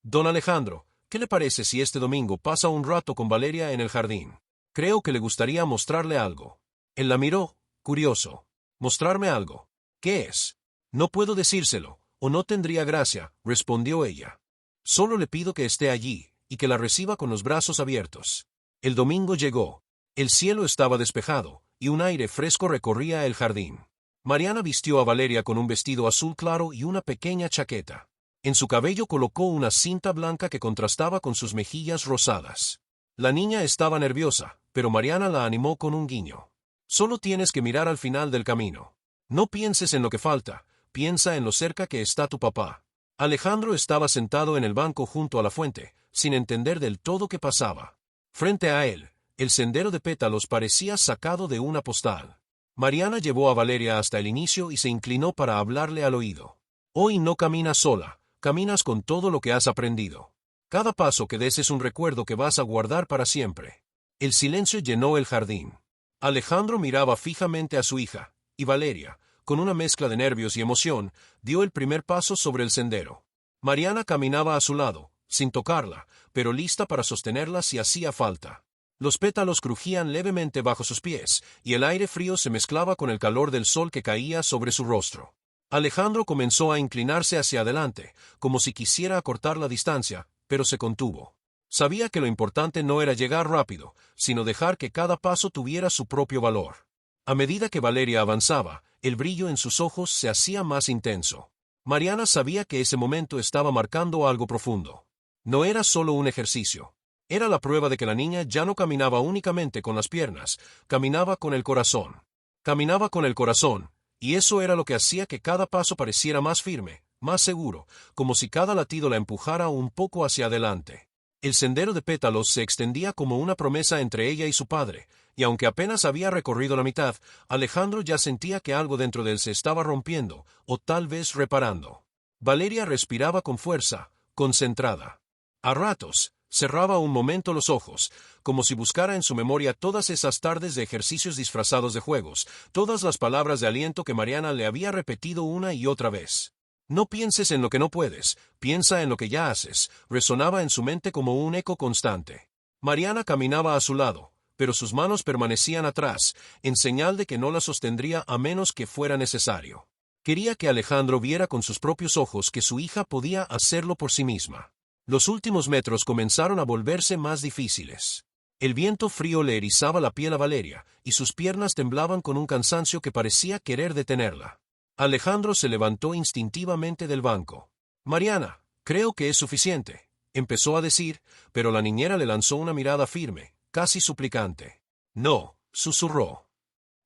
«Don Alejandro, ¿qué le parece si este domingo pasa un rato con Valeria en el jardín? Creo que le gustaría mostrarle algo». Él la miró, curioso. «¿Mostrarme algo? ¿Qué es?». «No puedo decírselo, o no tendría gracia», respondió ella. «Solo le pido que esté allí, y que la reciba con los brazos abiertos. El domingo llegó. El cielo estaba despejado, y un aire fresco recorría el jardín. Mariana vistió a Valeria con un vestido azul claro y una pequeña chaqueta. En su cabello colocó una cinta blanca que contrastaba con sus mejillas rosadas. La niña estaba nerviosa, pero Mariana la animó con un guiño. Solo tienes que mirar al final del camino. No pienses en lo que falta, piensa en lo cerca que está tu papá. Alejandro estaba sentado en el banco junto a la fuente, sin entender del todo qué pasaba. Frente a él, el sendero de pétalos parecía sacado de una postal. Mariana llevó a Valeria hasta el inicio y se inclinó para hablarle al oído. Hoy no caminas sola, caminas con todo lo que has aprendido. Cada paso que des es un recuerdo que vas a guardar para siempre. El silencio llenó el jardín. Alejandro miraba fijamente a su hija, y Valeria, con una mezcla de nervios y emoción, dio el primer paso sobre el sendero. Mariana caminaba a su lado, sin tocarla, pero lista para sostenerla si hacía falta. Los pétalos crujían levemente bajo sus pies, y el aire frío se mezclaba con el calor del sol que caía sobre su rostro. Alejandro comenzó a inclinarse hacia adelante, como si quisiera acortar la distancia, pero se contuvo. Sabía que lo importante no era llegar rápido, sino dejar que cada paso tuviera su propio valor. A medida que Valeria avanzaba, el brillo en sus ojos se hacía más intenso. Mariana sabía que ese momento estaba marcando algo profundo. No era solo un ejercicio. Era la prueba de que la niña ya no caminaba únicamente con las piernas, caminaba con el corazón. Caminaba con el corazón, y eso era lo que hacía que cada paso pareciera más firme, más seguro, como si cada latido la empujara un poco hacia adelante. El sendero de pétalos se extendía como una promesa entre ella y su padre, y aunque apenas había recorrido la mitad, Alejandro ya sentía que algo dentro de él se estaba rompiendo, o tal vez reparando. Valeria respiraba con fuerza, concentrada. A ratos, cerraba un momento los ojos, como si buscara en su memoria todas esas tardes de ejercicios disfrazados de juegos, todas las palabras de aliento que Mariana le había repetido una y otra vez. No pienses en lo que no puedes, piensa en lo que ya haces, resonaba en su mente como un eco constante. Mariana caminaba a su lado, pero sus manos permanecían atrás, en señal de que no la sostendría a menos que fuera necesario. Quería que Alejandro viera con sus propios ojos que su hija podía hacerlo por sí misma. Los últimos metros comenzaron a volverse más difíciles. El viento frío le erizaba la piel a Valeria, y sus piernas temblaban con un cansancio que parecía querer detenerla. Alejandro se levantó instintivamente del banco. «Mariana, creo que es suficiente», empezó a decir, pero la niñera le lanzó una mirada firme, casi suplicante. «No», susurró.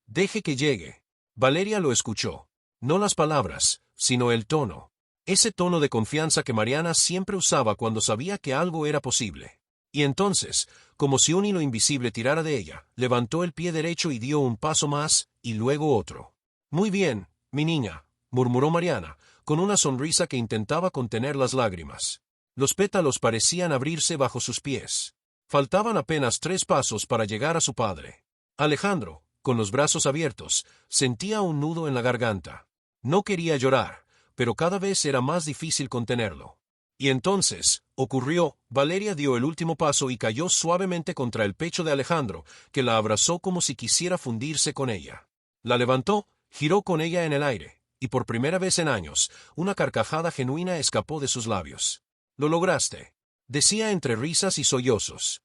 «Deje que llegue». Valeria lo escuchó. No las palabras, sino el tono. Ese tono de confianza que Mariana siempre usaba cuando sabía que algo era posible. Y entonces, como si un hilo invisible tirara de ella, levantó el pie derecho y dio un paso más, y luego otro. «Muy bien, mi niña», murmuró Mariana, con una sonrisa que intentaba contener las lágrimas. Los pétalos parecían abrirse bajo sus pies. Faltaban apenas 3 pasos para llegar a su padre. Alejandro, con los brazos abiertos, sentía un nudo en la garganta. No quería llorar, pero cada vez era más difícil contenerlo. Y entonces, ocurrió, Valeria dio el último paso y cayó suavemente contra el pecho de Alejandro, que la abrazó como si quisiera fundirse con ella. La levantó, giró con ella en el aire, y por primera vez en años, una carcajada genuina escapó de sus labios. «Lo lograste», decía entre risas y sollozos.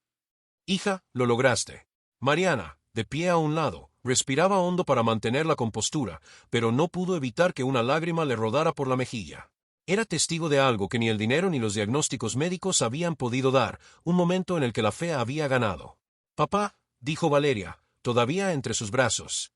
«Hija, lo lograste». Mariana, de pie a un lado, respiraba hondo para mantener la compostura, pero no pudo evitar que una lágrima le rodara por la mejilla. Era testigo de algo que ni el dinero ni los diagnósticos médicos habían podido dar, un momento en el que la fe había ganado. «Papá», dijo Valeria, todavía entre sus brazos.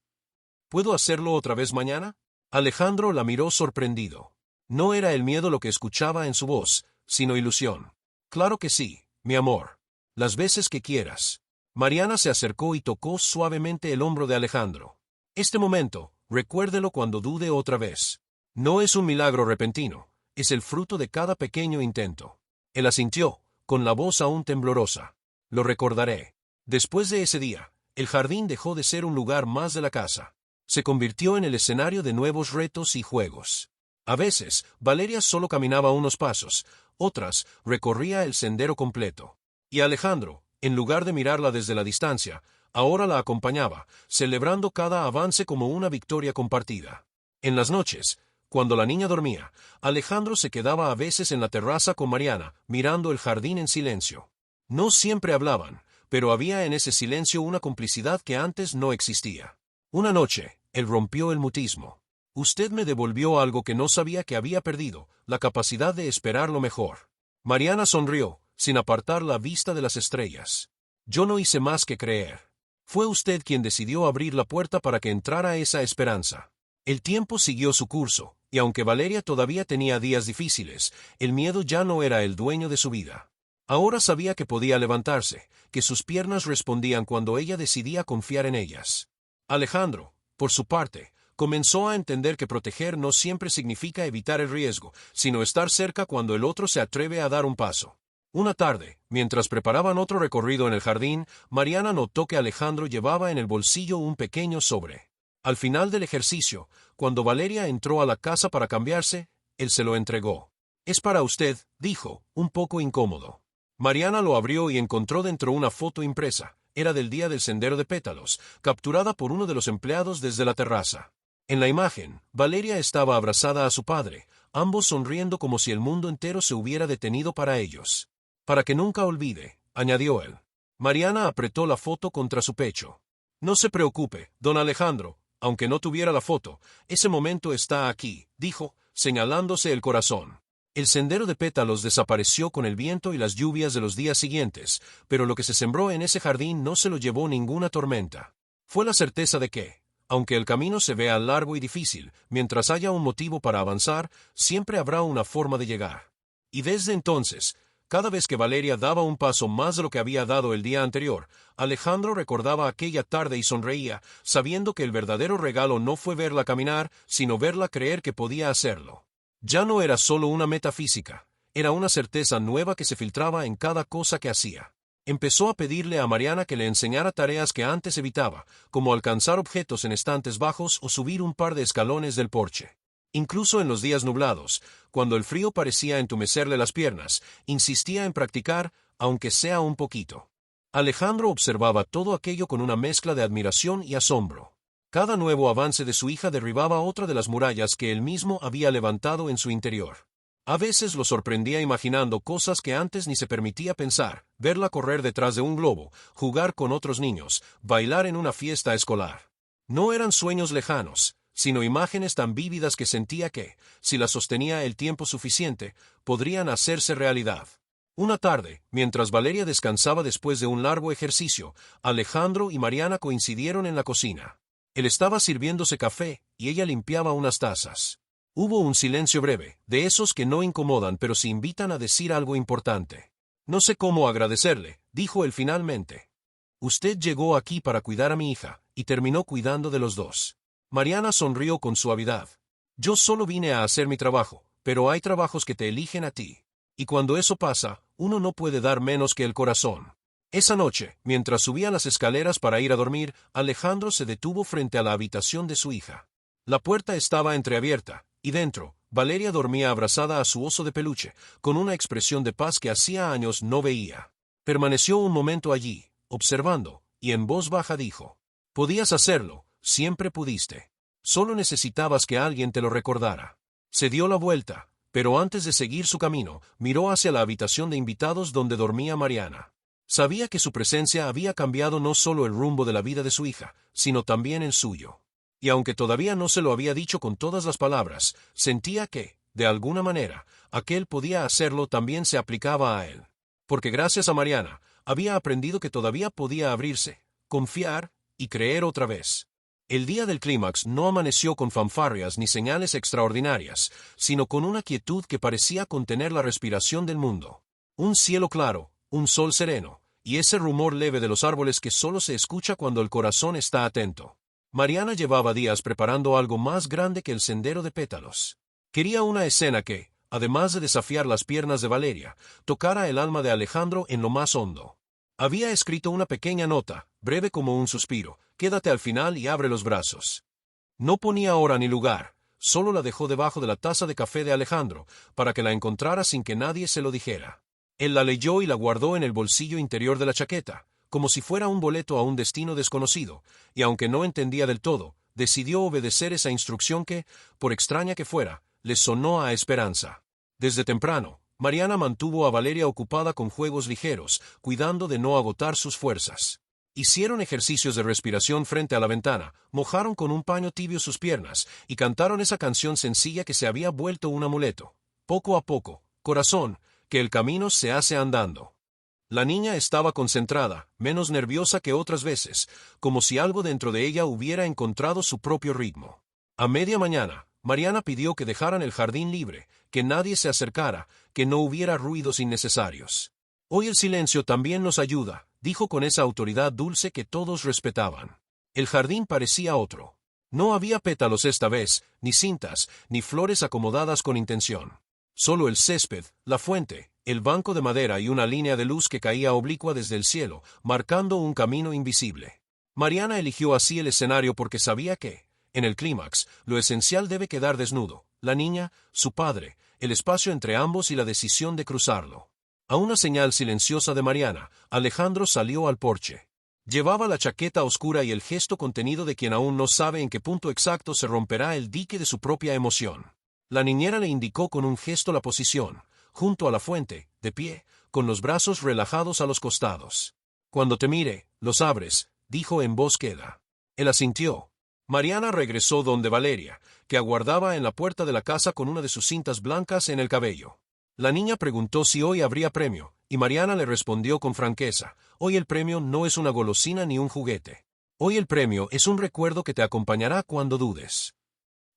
«¿Puedo hacerlo otra vez mañana?» Alejandro la miró sorprendido. No era el miedo lo que escuchaba en su voz, sino ilusión. «Claro que sí, mi amor. Las veces que quieras». Mariana se acercó y tocó suavemente el hombro de Alejandro. «Este momento, recuérdelo cuando dude otra vez. No es un milagro repentino, es el fruto de cada pequeño intento». Él asintió, con la voz aún temblorosa. «Lo recordaré». Después de ese día, el jardín dejó de ser un lugar más de la casa. Se convirtió en el escenario de nuevos retos y juegos. A veces, Valeria solo caminaba unos pasos, otras, recorría el sendero completo. Y Alejandro, en lugar de mirarla desde la distancia, ahora la acompañaba, celebrando cada avance como una victoria compartida. En las noches, cuando la niña dormía, Alejandro se quedaba a veces en la terraza con Mariana, mirando el jardín en silencio. No siempre hablaban, pero había en ese silencio una complicidad que antes no existía. Una noche, él rompió el mutismo. Usted me devolvió algo que no sabía que había perdido, la capacidad de esperar lo mejor. Mariana sonrió, sin apartar la vista de las estrellas. Yo no hice más que creer. Fue usted quien decidió abrir la puerta para que entrara esa esperanza. El tiempo siguió su curso, y aunque Valeria todavía tenía días difíciles, el miedo ya no era el dueño de su vida. Ahora sabía que podía levantarse, que sus piernas respondían cuando ella decidía confiar en ellas. Alejandro, por su parte, comenzó a entender que proteger no siempre significa evitar el riesgo, sino estar cerca cuando el otro se atreve a dar un paso. Una tarde, mientras preparaban otro recorrido en el jardín, Mariana notó que Alejandro llevaba en el bolsillo un pequeño sobre. Al final del ejercicio, cuando Valeria entró a la casa para cambiarse, él se lo entregó. «Es para usted», dijo, un poco incómodo. Mariana lo abrió y encontró dentro una foto impresa. Era del día del sendero de pétalos, capturada por uno de los empleados desde la terraza. En la imagen, Valeria estaba abrazada a su padre, ambos sonriendo como si el mundo entero se hubiera detenido para ellos. «Para que nunca olvide», añadió él. Mariana apretó la foto contra su pecho. «No se preocupe, don Alejandro, aunque no tuviera la foto, ese momento está aquí», dijo, señalándose el corazón. El sendero de pétalos desapareció con el viento y las lluvias de los días siguientes, pero lo que se sembró en ese jardín no se lo llevó ninguna tormenta. Fue la certeza de que, aunque el camino se vea largo y difícil, mientras haya un motivo para avanzar, siempre habrá una forma de llegar. Y desde entonces, cada vez que Valeria daba un paso más de lo que había dado el día anterior, Alejandro recordaba aquella tarde y sonreía, sabiendo que el verdadero regalo no fue verla caminar, sino verla creer que podía hacerlo. Ya no era solo una meta física, era una certeza nueva que se filtraba en cada cosa que hacía. Empezó a pedirle a Mariana que le enseñara tareas que antes evitaba, como alcanzar objetos en estantes bajos o subir un par de escalones del porche. Incluso en los días nublados, cuando el frío parecía entumecerle las piernas, insistía en practicar, aunque sea un poquito. Alejandro observaba todo aquello con una mezcla de admiración y asombro. Cada nuevo avance de su hija derribaba otra de las murallas que él mismo había levantado en su interior. A veces lo sorprendía imaginando cosas que antes ni se permitía pensar, verla correr detrás de un globo, jugar con otros niños, bailar en una fiesta escolar. No eran sueños lejanos, sino imágenes tan vívidas que sentía que, si las sostenía el tiempo suficiente, podrían hacerse realidad. Una tarde, mientras Valeria descansaba después de un largo ejercicio, Alejandro y Mariana coincidieron en la cocina. Él estaba sirviéndose café, y ella limpiaba unas tazas. Hubo un silencio breve, de esos que no incomodan pero se invitan a decir algo importante. «No sé cómo agradecerle», dijo él finalmente. «Usted llegó aquí para cuidar a mi hija, y terminó cuidando de los dos». Mariana sonrió con suavidad. «Yo solo vine a hacer mi trabajo, pero hay trabajos que te eligen a ti. Y cuando eso pasa, uno no puede dar menos que el corazón». Esa noche, mientras subía las escaleras para ir a dormir, Alejandro se detuvo frente a la habitación de su hija. La puerta estaba entreabierta, y dentro, Valeria dormía abrazada a su oso de peluche, con una expresión de paz que hacía años no veía. Permaneció un momento allí, observando, y en voz baja dijo: «Podías hacerlo, siempre pudiste. Solo necesitabas que alguien te lo recordara». Se dio la vuelta, pero antes de seguir su camino, miró hacia la habitación de invitados donde dormía Mariana. Sabía que su presencia había cambiado no solo el rumbo de la vida de su hija, sino también el suyo. Y aunque todavía no se lo había dicho con todas las palabras, sentía que, de alguna manera, aquel podía hacerlo también se aplicaba a él. Porque gracias a Mariana, había aprendido que todavía podía abrirse, confiar y creer otra vez. El día del clímax no amaneció con fanfarrias ni señales extraordinarias, sino con una quietud que parecía contener la respiración del mundo. Un cielo claro, un sol sereno, y ese rumor leve de los árboles que solo se escucha cuando el corazón está atento. Mariana llevaba días preparando algo más grande que el sendero de pétalos. Quería una escena que, además de desafiar las piernas de Valeria, tocara el alma de Alejandro en lo más hondo. Había escrito una pequeña nota, breve como un suspiro: «Quédate al final y abre los brazos». No ponía hora ni lugar, solo la dejó debajo de la taza de café de Alejandro, para que la encontrara sin que nadie se lo dijera. Él la leyó y la guardó en el bolsillo interior de la chaqueta, como si fuera un boleto a un destino desconocido, y aunque no entendía del todo, decidió obedecer esa instrucción que, por extraña que fuera, le sonó a esperanza. Desde temprano, Mariana mantuvo a Valeria ocupada con juegos ligeros, cuidando de no agotar sus fuerzas. Hicieron ejercicios de respiración frente a la ventana, mojaron con un paño tibio sus piernas, y cantaron esa canción sencilla que se había vuelto un amuleto. Poco a poco, corazón, que el camino se hace andando. La niña estaba concentrada, menos nerviosa que otras veces, como si algo dentro de ella hubiera encontrado su propio ritmo. A media mañana, Mariana pidió que dejaran el jardín libre, que nadie se acercara, que no hubiera ruidos innecesarios. Hoy el silencio también nos ayuda, dijo con esa autoridad dulce que todos respetaban. El jardín parecía otro. No había pétalos esta vez, ni cintas, ni flores acomodadas con intención. Solo el césped, la fuente, el banco de madera y una línea de luz que caía oblicua desde el cielo, marcando un camino invisible. Mariana eligió así el escenario porque sabía que, en el clímax, lo esencial debe quedar desnudo: la niña, su padre, el espacio entre ambos y la decisión de cruzarlo. A una señal silenciosa de Mariana, Alejandro salió al porche. Llevaba la chaqueta oscura y el gesto contenido de quien aún no sabe en qué punto exacto se romperá el dique de su propia emoción. La niñera le indicó con un gesto la posición, junto a la fuente, de pie, con los brazos relajados a los costados. Cuando te mire, los abres, dijo en voz queda. Él asintió. Mariana regresó donde Valeria, que aguardaba en la puerta de la casa con una de sus cintas blancas en el cabello. La niña preguntó si hoy habría premio, y Mariana le respondió con franqueza: hoy el premio no es una golosina ni un juguete. Hoy el premio es un recuerdo que te acompañará cuando dudes.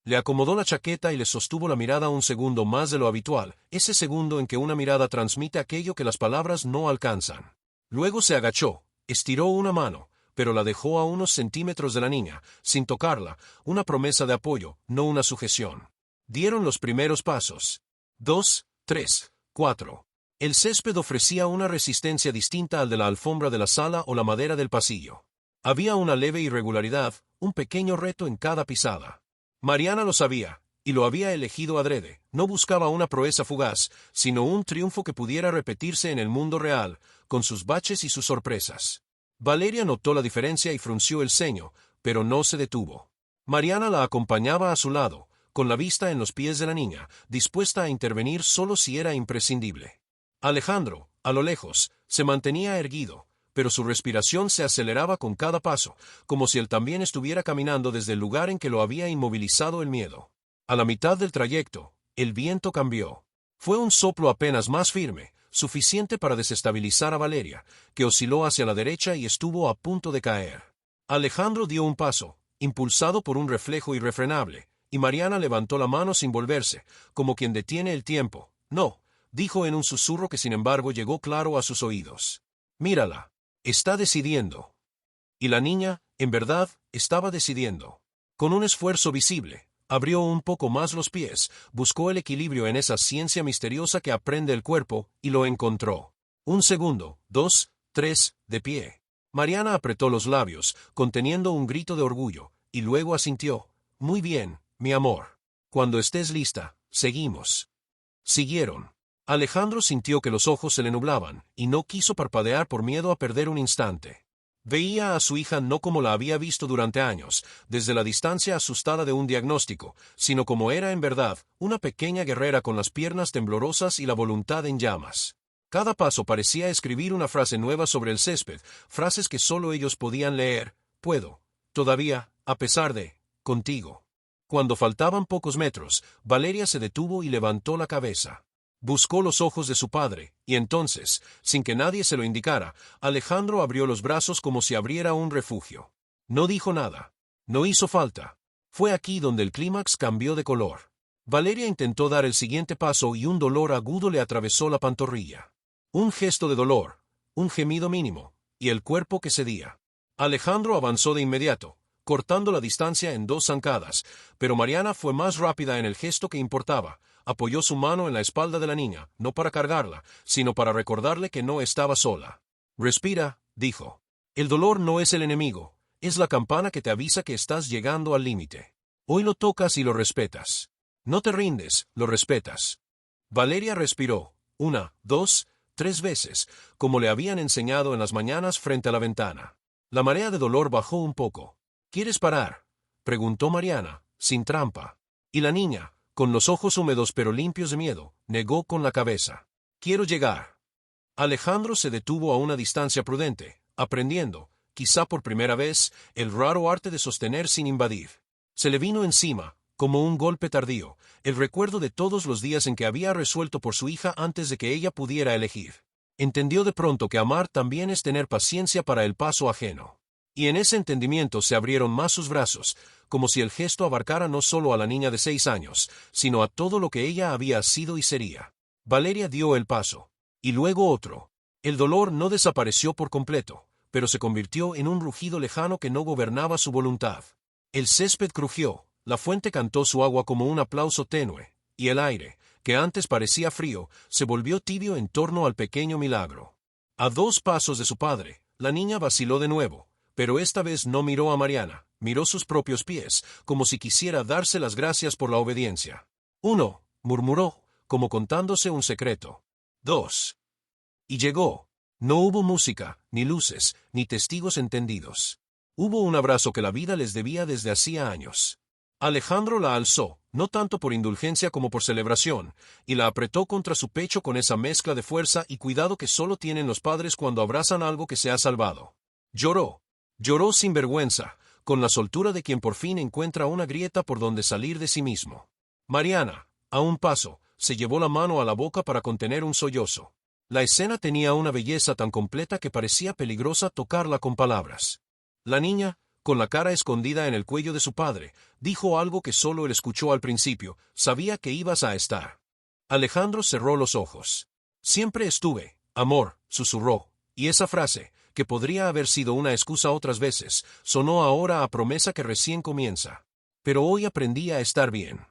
Le acomodó la chaqueta y le sostuvo la mirada un segundo más de lo habitual, ese segundo en que una mirada transmite aquello que las palabras no alcanzan. Luego se agachó, estiró una mano, pero la dejó a unos centímetros de la niña, sin tocarla, una promesa de apoyo, no una sujeción. Dieron los primeros pasos. 2, 3, 4. El césped ofrecía una resistencia distinta al de la alfombra de la sala o la madera del pasillo. Había una leve irregularidad, un pequeño reto en cada pisada. Mariana lo sabía, y lo había elegido adrede. No buscaba una proeza fugaz, sino un triunfo que pudiera repetirse en el mundo real, con sus baches y sus sorpresas. Valeria notó la diferencia y frunció el ceño, pero no se detuvo. Mariana la acompañaba a su lado, con la vista en los pies de la niña, dispuesta a intervenir solo si era imprescindible. Alejandro, a lo lejos, se mantenía erguido, pero su respiración se aceleraba con cada paso, como si él también estuviera caminando desde el lugar en que lo había inmovilizado el miedo. A la mitad del trayecto, el viento cambió. Fue un soplo apenas más firme, suficiente para desestabilizar a Valeria, que osciló hacia la derecha y estuvo a punto de caer. Alejandro dio un paso, impulsado por un reflejo irrefrenable, y Mariana levantó la mano sin volverse, como quien detiene el tiempo. No, dijo en un susurro que sin embargo llegó claro a sus oídos. Mírala. Está decidiendo. Y la niña, en verdad, estaba decidiendo. Con un esfuerzo visible, abrió un poco más los pies, buscó el equilibrio en esa ciencia misteriosa que aprende el cuerpo, y lo encontró. 1 segundo, 2, 3, de pie. Mariana apretó los labios, conteniendo un grito de orgullo, y luego asintió. Muy bien, mi amor. Cuando estés lista, seguimos. Siguieron. Alejandro sintió que los ojos se le nublaban, y no quiso parpadear por miedo a perder un instante. Veía a su hija no como la había visto durante años, desde la distancia asustada de un diagnóstico, sino como era en verdad, una pequeña guerrera con las piernas temblorosas y la voluntad en llamas. Cada paso parecía escribir una frase nueva sobre el césped, frases que solo ellos podían leer. Puedo, todavía, a pesar de, contigo. Cuando faltaban pocos metros, Valeria se detuvo y levantó la cabeza. Buscó los ojos de su padre, y entonces, sin que nadie se lo indicara, Alejandro abrió los brazos como si abriera un refugio. No dijo nada. No hizo falta. Fue aquí donde el clímax cambió de color. Valeria intentó dar el siguiente paso y un dolor agudo le atravesó la pantorrilla. Un gesto de dolor, un gemido mínimo, y el cuerpo que cedía. Alejandro avanzó de inmediato, cortando la distancia en 2 zancadas, pero Mariana fue más rápida en el gesto que importaba. Apoyó su mano en la espalda de la niña, no para cargarla, sino para recordarle que no estaba sola. Respira, dijo. El dolor no es el enemigo, es la campana que te avisa que estás llegando al límite. Hoy lo tocas y lo respetas. No te rindes, lo respetas. Valeria respiró, 1, 2, 3 veces, como le habían enseñado en las mañanas frente a la ventana. La marea de dolor bajó un poco. ¿Quieres parar?, preguntó Mariana, sin trampa. Y la niña, con los ojos húmedos pero limpios de miedo, negó con la cabeza. Quiero llegar. Alejandro se detuvo a una distancia prudente, aprendiendo, quizá por primera vez, el raro arte de sostener sin invadir. Se le vino encima, como un golpe tardío, el recuerdo de todos los días en que había resuelto por su hija antes de que ella pudiera elegir. Entendió de pronto que amar también es tener paciencia para el paso ajeno. Y en ese entendimiento se abrieron más sus brazos, como si el gesto abarcara no solo a la niña de 6 años, sino a todo lo que ella había sido y sería. Valeria dio el paso. Y luego otro. El dolor no desapareció por completo, pero se convirtió en un rugido lejano que no gobernaba su voluntad. El césped crujió, la fuente cantó su agua como un aplauso tenue, y el aire, que antes parecía frío, se volvió tibio en torno al pequeño milagro. A 2 pasos de su padre, la niña vaciló de nuevo, pero esta vez no miró a Mariana, miró sus propios pies, como si quisiera darse las gracias por la obediencia. 1, murmuró, como contándose un secreto. 2. Y llegó. No hubo música, ni luces, ni testigos entendidos. Hubo un abrazo que la vida les debía desde hacía años. Alejandro la alzó, no tanto por indulgencia como por celebración, y la apretó contra su pecho con esa mezcla de fuerza y cuidado que solo tienen los padres cuando abrazan algo que se ha salvado. Lloró. Lloró sin vergüenza, con la soltura de quien por fin encuentra una grieta por donde salir de sí mismo. Mariana, a un paso, se llevó la mano a la boca para contener un sollozo. La escena tenía una belleza tan completa que parecía peligrosa tocarla con palabras. La niña, con la cara escondida en el cuello de su padre, dijo algo que solo él escuchó al principio: sabía que ibas a estar. Alejandro cerró los ojos. Siempre estuve, amor, susurró, y esa frase, que podría haber sido una excusa otras veces, sonó ahora a promesa que recién comienza. Pero hoy aprendí a estar bien.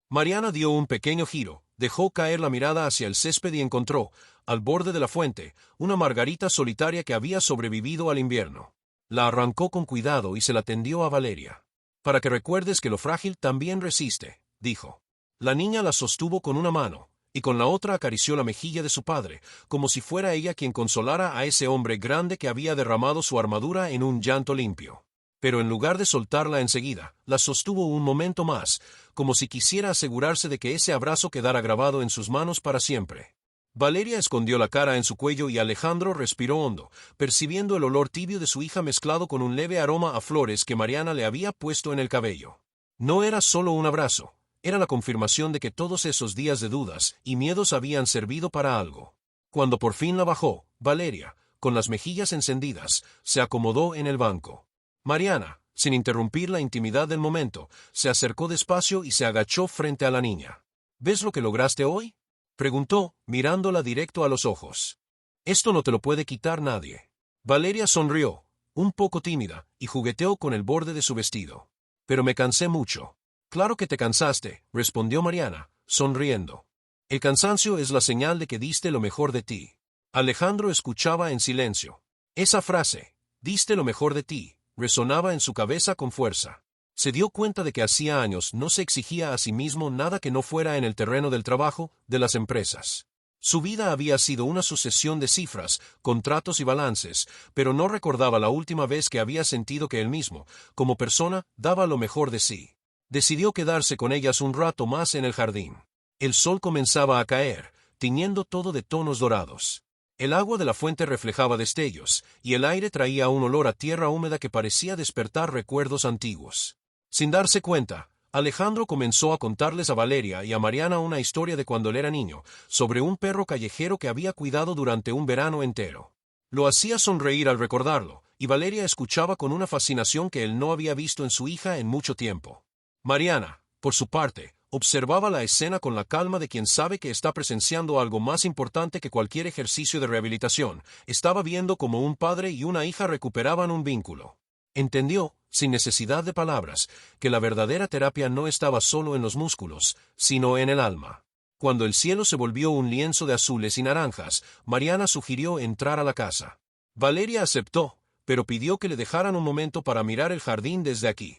Mariana dio un pequeño giro, dejó caer la mirada hacia el césped y encontró, al borde de la fuente, una margarita solitaria que había sobrevivido al invierno. La arrancó con cuidado y se la tendió a Valeria. Para que recuerdes que lo frágil también resiste, dijo. La niña la sostuvo con una mano, y con la otra acarició la mejilla de su padre, como si fuera ella quien consolara a ese hombre grande que había derramado su armadura en un llanto limpio. Pero en lugar de soltarla enseguida, la sostuvo un momento más, como si quisiera asegurarse de que ese abrazo quedara grabado en sus manos para siempre. Valeria escondió la cara en su cuello y Alejandro respiró hondo, percibiendo el olor tibio de su hija mezclado con un leve aroma a flores que Mariana le había puesto en el cabello. No era solo un abrazo, era la confirmación de que todos esos días de dudas y miedos habían servido para algo. Cuando por fin la bajó, Valeria, con las mejillas encendidas, se acomodó en el banco. Mariana, sin interrumpir la intimidad del momento, se acercó despacio y se agachó frente a la niña. ¿Ves lo que lograste hoy?, preguntó, mirándola directo a los ojos. Esto no te lo puede quitar nadie. Valeria sonrió, un poco tímida, y jugueteó con el borde de su vestido. Pero me cansé mucho. Claro que te cansaste, respondió Mariana, sonriendo. El cansancio es la señal de que diste lo mejor de ti. Alejandro escuchaba en silencio. Esa frase, diste lo mejor de ti, resonaba en su cabeza con fuerza. Se dio cuenta de que hacía años no se exigía a sí mismo nada que no fuera en el terreno del trabajo, de las empresas. Su vida había sido una sucesión de cifras, contratos y balances, pero no recordaba la última vez que había sentido que él mismo, como persona, daba lo mejor de sí. Decidió quedarse con ellas un rato más en el jardín. El sol comenzaba a caer, tiñendo todo de tonos dorados. El agua de la fuente reflejaba destellos, y el aire traía un olor a tierra húmeda que parecía despertar recuerdos antiguos. Sin darse cuenta, Alejandro comenzó a contarles a Valeria y a Mariana una historia de cuando él era niño, sobre un perro callejero que había cuidado durante un verano entero. Lo hacía sonreír al recordarlo, y Valeria escuchaba con una fascinación que él no había visto en su hija en mucho tiempo. Mariana, por su parte, observaba la escena con la calma de quien sabe que está presenciando algo más importante que cualquier ejercicio de rehabilitación. Estaba viendo cómo un padre y una hija recuperaban un vínculo. Entendió, sin necesidad de palabras, que la verdadera terapia no estaba solo en los músculos, sino en el alma. Cuando el cielo se volvió un lienzo de azules y naranjas, Mariana sugirió entrar a la casa. Valeria aceptó, pero pidió que le dejaran un momento para mirar el jardín desde aquí.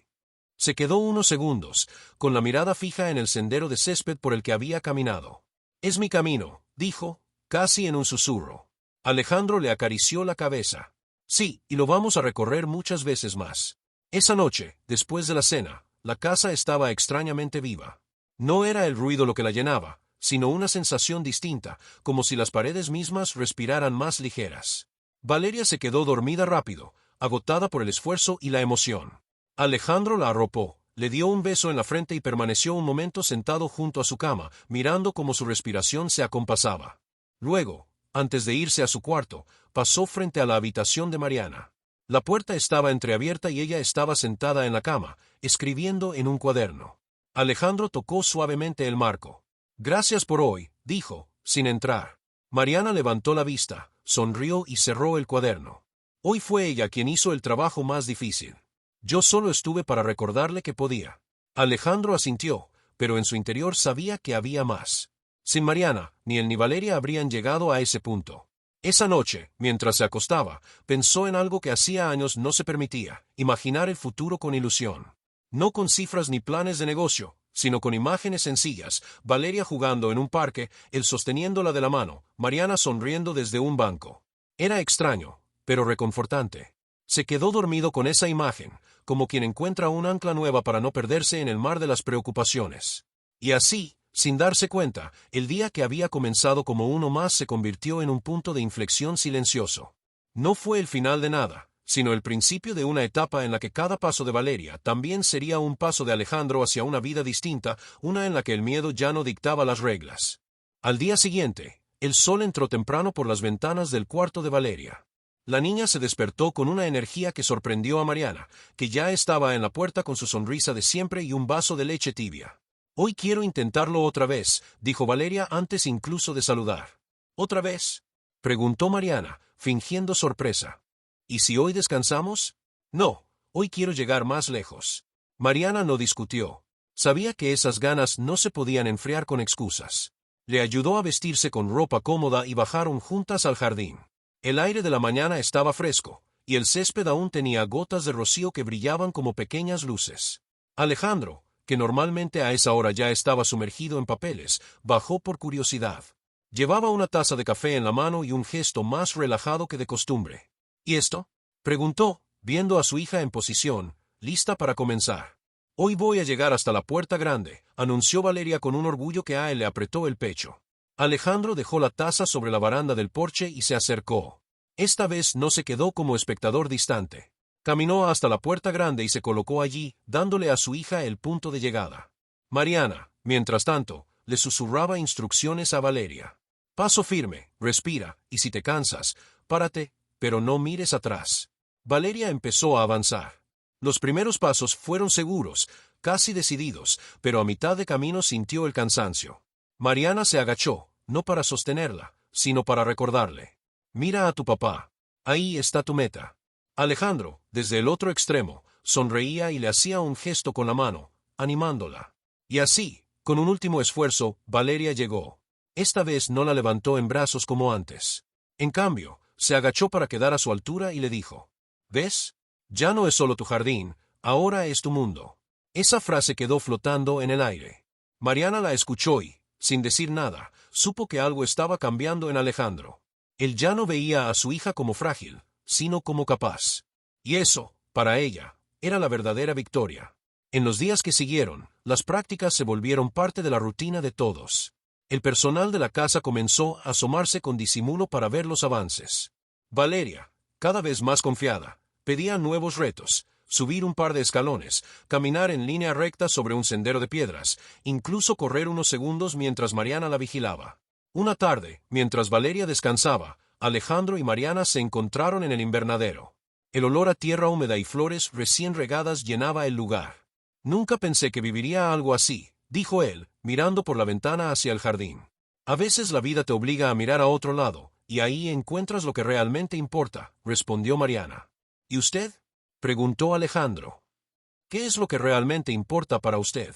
Se quedó unos segundos, con la mirada fija en el sendero de césped por el que había caminado. «Es mi camino», dijo, casi en un susurro. Alejandro le acarició la cabeza. «Sí, y lo vamos a recorrer muchas veces más». Esa noche, después de la cena, la casa estaba extrañamente viva. No era el ruido lo que la llenaba, sino una sensación distinta, como si las paredes mismas respiraran más ligeras. Valeria se quedó dormida rápido, agotada por el esfuerzo y la emoción. Alejandro la arropó, le dio un beso en la frente y permaneció un momento sentado junto a su cama, mirando cómo su respiración se acompasaba. Luego, antes de irse a su cuarto, pasó frente a la habitación de Mariana. La puerta estaba entreabierta y ella estaba sentada en la cama, escribiendo en un cuaderno. Alejandro tocó suavemente el marco. «Gracias por hoy», dijo, sin entrar. Mariana levantó la vista, sonrió y cerró el cuaderno. Hoy fue ella quien hizo el trabajo más difícil. Yo solo estuve para recordarle que podía. Alejandro asintió, pero en su interior sabía que había más. Sin Mariana, ni él ni Valeria habrían llegado a ese punto. Esa noche, mientras se acostaba, pensó en algo que hacía años no se permitía: imaginar el futuro con ilusión. No con cifras ni planes de negocio, sino con imágenes sencillas: Valeria jugando en un parque, él sosteniéndola de la mano, Mariana sonriendo desde un banco. Era extraño, pero reconfortante. Se quedó dormido con esa imagen, como quien encuentra un ancla nueva para no perderse en el mar de las preocupaciones. Y así, sin darse cuenta, el día que había comenzado como uno más se convirtió en un punto de inflexión silencioso. No fue el final de nada, sino el principio de una etapa en la que cada paso de Valeria también sería un paso de Alejandro hacia una vida distinta, una en la que el miedo ya no dictaba las reglas. Al día siguiente, el sol entró temprano por las ventanas del cuarto de Valeria. La niña se despertó con una energía que sorprendió a Mariana, que ya estaba en la puerta con su sonrisa de siempre y un vaso de leche tibia. «Hoy quiero intentarlo otra vez», dijo Valeria antes incluso de saludar. «¿Otra vez?», preguntó Mariana, fingiendo sorpresa. «¿Y si hoy descansamos?». «No, hoy quiero llegar más lejos». Mariana no discutió. Sabía que esas ganas no se podían enfriar con excusas. Le ayudó a vestirse con ropa cómoda y bajaron juntas al jardín. El aire de la mañana estaba fresco, y el césped aún tenía gotas de rocío que brillaban como pequeñas luces. Alejandro, que normalmente a esa hora ya estaba sumergido en papeles, bajó por curiosidad. Llevaba una taza de café en la mano y un gesto más relajado que de costumbre. «¿Y esto?», preguntó, viendo a su hija en posición, lista para comenzar. «Hoy voy a llegar hasta la puerta grande», anunció Valeria con un orgullo que a él le apretó el pecho. Alejandro dejó la taza sobre la baranda del porche y se acercó. Esta vez no se quedó como espectador distante. Caminó hasta la puerta grande y se colocó allí, dándole a su hija el punto de llegada. Mariana, mientras tanto, le susurraba instrucciones a Valeria. «Paso firme, respira, y si te cansas, párate, pero no mires atrás». Valeria empezó a avanzar. Los primeros pasos fueron seguros, casi decididos, pero a mitad de camino sintió el cansancio. Mariana se agachó, no para sostenerla, sino para recordarle. «Mira a tu papá. Ahí está tu meta». Alejandro, desde el otro extremo, sonreía y le hacía un gesto con la mano, animándola. Y así, con un último esfuerzo, Valeria llegó. Esta vez no la levantó en brazos como antes. En cambio, se agachó para quedar a su altura y le dijo: «¿Ves? Ya no es solo tu jardín, ahora es tu mundo». Esa frase quedó flotando en el aire. Mariana la escuchó y, sin decir nada, supo que algo estaba cambiando en Alejandro. Él ya no veía a su hija como frágil, sino como capaz. Y eso, para ella, era la verdadera victoria. En los días que siguieron, las prácticas se volvieron parte de la rutina de todos. El personal de la casa comenzó a asomarse con disimulo para ver los avances. Valeria, cada vez más confiada, pedía nuevos retos: subir un par de escalones, caminar en línea recta sobre un sendero de piedras, incluso correr unos segundos mientras Mariana la vigilaba. Una tarde, mientras Valeria descansaba, Alejandro y Mariana se encontraron en el invernadero. El olor a tierra húmeda y flores recién regadas llenaba el lugar. «Nunca pensé que viviría algo así», dijo él, mirando por la ventana hacia el jardín. «A veces la vida te obliga a mirar a otro lado, y ahí encuentras lo que realmente importa», respondió Mariana. «¿Y usted?», preguntó Alejandro. «¿Qué es lo que realmente importa para usted?».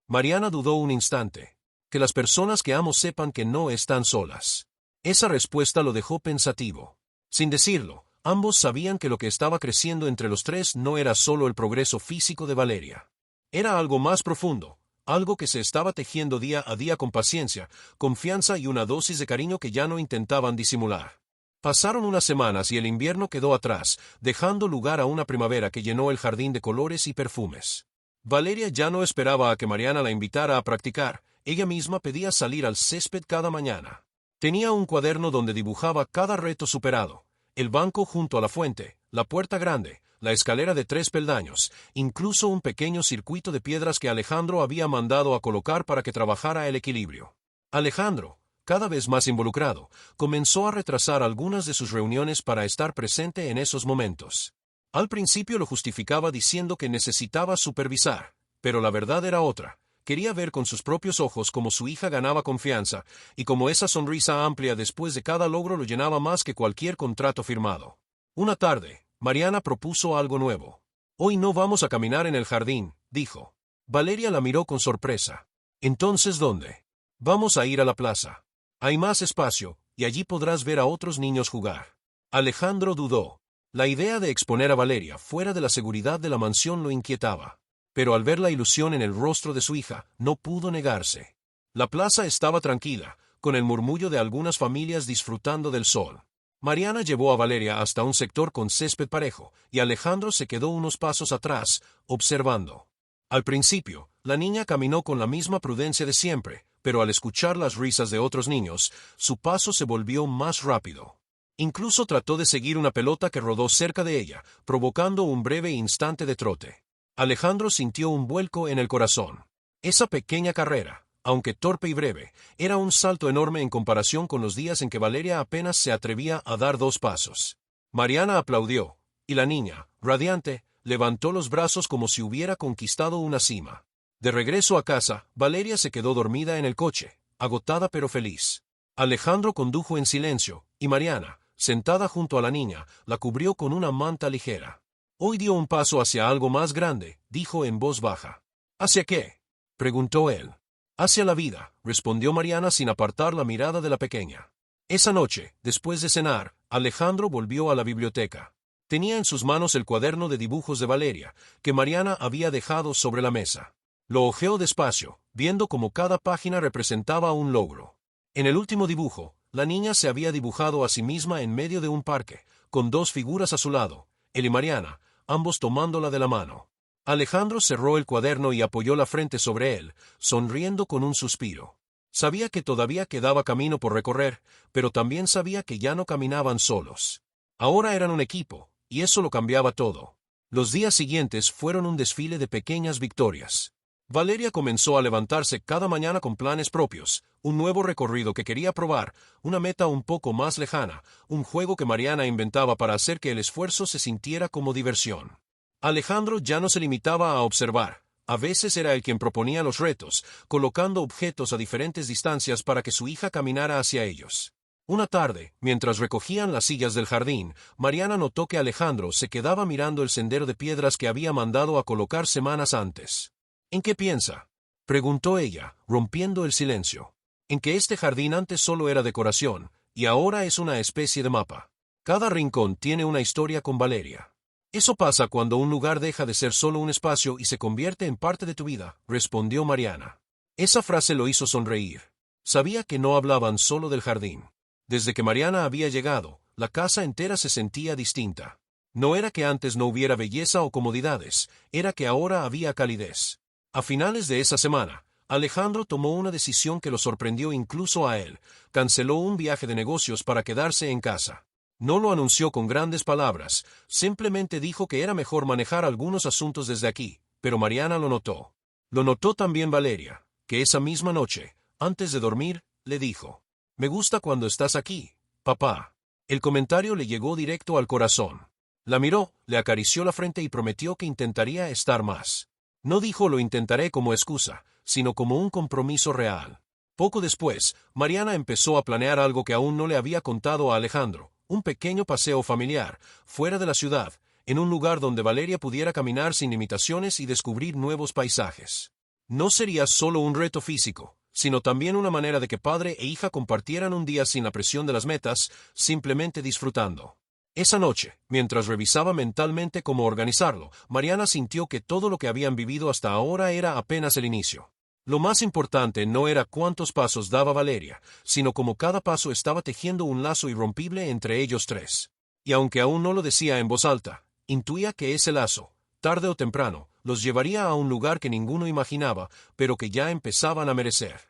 Mariana dudó un instante. «Que las personas que amo sepan que no están solas». Esa respuesta lo dejó pensativo. Sin decirlo, ambos sabían que lo que estaba creciendo entre los tres no era solo el progreso físico de Valeria. Era algo más profundo, algo que se estaba tejiendo día a día con paciencia, confianza y una dosis de cariño que ya no intentaban disimular. Pasaron unas semanas y el invierno quedó atrás, dejando lugar a una primavera que llenó el jardín de colores y perfumes. Valeria ya no esperaba a que Mariana la invitara a practicar. Ella misma pedía salir al césped cada mañana. Tenía un cuaderno donde dibujaba cada reto superado: el banco junto a la fuente, la puerta grande, la escalera de 3 peldaños, incluso un pequeño circuito de piedras que Alejandro había mandado a colocar para que trabajara el equilibrio. Alejandro, cada vez más involucrado, comenzó a retrasar algunas de sus reuniones para estar presente en esos momentos. Al principio lo justificaba diciendo que necesitaba supervisar, pero la verdad era otra. Quería ver con sus propios ojos cómo su hija ganaba confianza, y cómo esa sonrisa amplia después de cada logro lo llenaba más que cualquier contrato firmado. Una tarde, Mariana propuso algo nuevo. «Hoy no vamos a caminar en el jardín», dijo. Valeria la miró con sorpresa. «¿Entonces dónde?» «Vamos a ir a la plaza. Hay más espacio, y allí podrás ver a otros niños jugar». Alejandro dudó. La idea de exponer a Valeria fuera de la seguridad de la mansión lo inquietaba. Pero al ver la ilusión en el rostro de su hija, no pudo negarse. La plaza estaba tranquila, con el murmullo de algunas familias disfrutando del sol. Mariana llevó a Valeria hasta un sector con césped parejo, y Alejandro se quedó unos pasos atrás, observando. Al principio, la niña caminó con la misma prudencia de siempre, pero al escuchar las risas de otros niños, su paso se volvió más rápido. Incluso trató de seguir una pelota que rodó cerca de ella, provocando un breve instante de trote. Alejandro sintió un vuelco en el corazón. Esa pequeña carrera, aunque torpe y breve, era un salto enorme en comparación con los días en que Valeria apenas se atrevía a dar 2 pasos. Mariana aplaudió, y la niña, radiante, levantó los brazos como si hubiera conquistado una cima. De regreso a casa, Valeria se quedó dormida en el coche, agotada pero feliz. Alejandro condujo en silencio, y Mariana, sentada junto a la niña, la cubrió con una manta ligera. Hoy dio un paso hacia algo más grande, dijo en voz baja. ¿Hacia qué?, preguntó él. Hacia la vida, respondió Mariana sin apartar la mirada de la pequeña. Esa noche, después de cenar, Alejandro volvió a la biblioteca. Tenía en sus manos el cuaderno de dibujos de Valeria, que Mariana había dejado sobre la mesa. Lo hojeó despacio, viendo cómo cada página representaba un logro. En el último dibujo, la niña se había dibujado a sí misma en medio de un parque, con 2 figuras a su lado, él y Mariana, ambos tomándola de la mano. Alejandro cerró el cuaderno y apoyó la frente sobre él, sonriendo con un suspiro. Sabía que todavía quedaba camino por recorrer, pero también sabía que ya no caminaban solos. Ahora eran un equipo, y eso lo cambiaba todo. Los días siguientes fueron un desfile de pequeñas victorias. Valeria comenzó a levantarse cada mañana con planes propios, un nuevo recorrido que quería probar, una meta un poco más lejana, un juego que Mariana inventaba para hacer que el esfuerzo se sintiera como diversión. Alejandro ya no se limitaba a observar, a veces era él quien proponía los retos, colocando objetos a diferentes distancias para que su hija caminara hacia ellos. Una tarde, mientras recogían las sillas del jardín, Mariana notó que Alejandro se quedaba mirando el sendero de piedras que había mandado a colocar semanas antes. ¿En qué piensa?, preguntó ella, rompiendo el silencio. En que este jardín antes solo era decoración, y ahora es una especie de mapa. Cada rincón tiene una historia con Valeria. Eso pasa cuando un lugar deja de ser solo un espacio y se convierte en parte de tu vida, respondió Mariana. Esa frase lo hizo sonreír. Sabía que no hablaban solo del jardín. Desde que Mariana había llegado, la casa entera se sentía distinta. No era que antes no hubiera belleza o comodidades, era que ahora había calidez. A finales de esa semana, Alejandro tomó una decisión que lo sorprendió incluso a él. Canceló un viaje de negocios para quedarse en casa. No lo anunció con grandes palabras, simplemente dijo que era mejor manejar algunos asuntos desde aquí, pero Mariana lo notó. Lo notó también Valeria, que esa misma noche, antes de dormir, le dijo: «Me gusta cuando estás aquí, papá». El comentario le llegó directo al corazón. La miró, le acarició la frente y prometió que intentaría estar más. No dijo «lo intentaré» como excusa, sino como un compromiso real. Poco después, Mariana empezó a planear algo que aún no le había contado a Alejandro, un pequeño paseo familiar, fuera de la ciudad, en un lugar donde Valeria pudiera caminar sin limitaciones y descubrir nuevos paisajes. No sería solo un reto físico, sino también una manera de que padre e hija compartieran un día sin la presión de las metas, simplemente disfrutando. Esa noche, mientras revisaba mentalmente cómo organizarlo, Mariana sintió que todo lo que habían vivido hasta ahora era apenas el inicio. Lo más importante no era cuántos pasos daba Valeria, sino cómo cada paso estaba tejiendo un lazo irrompible entre ellos 3. Y aunque aún no lo decía en voz alta, intuía que ese lazo, tarde o temprano, los llevaría a un lugar que ninguno imaginaba, pero que ya empezaban a merecer.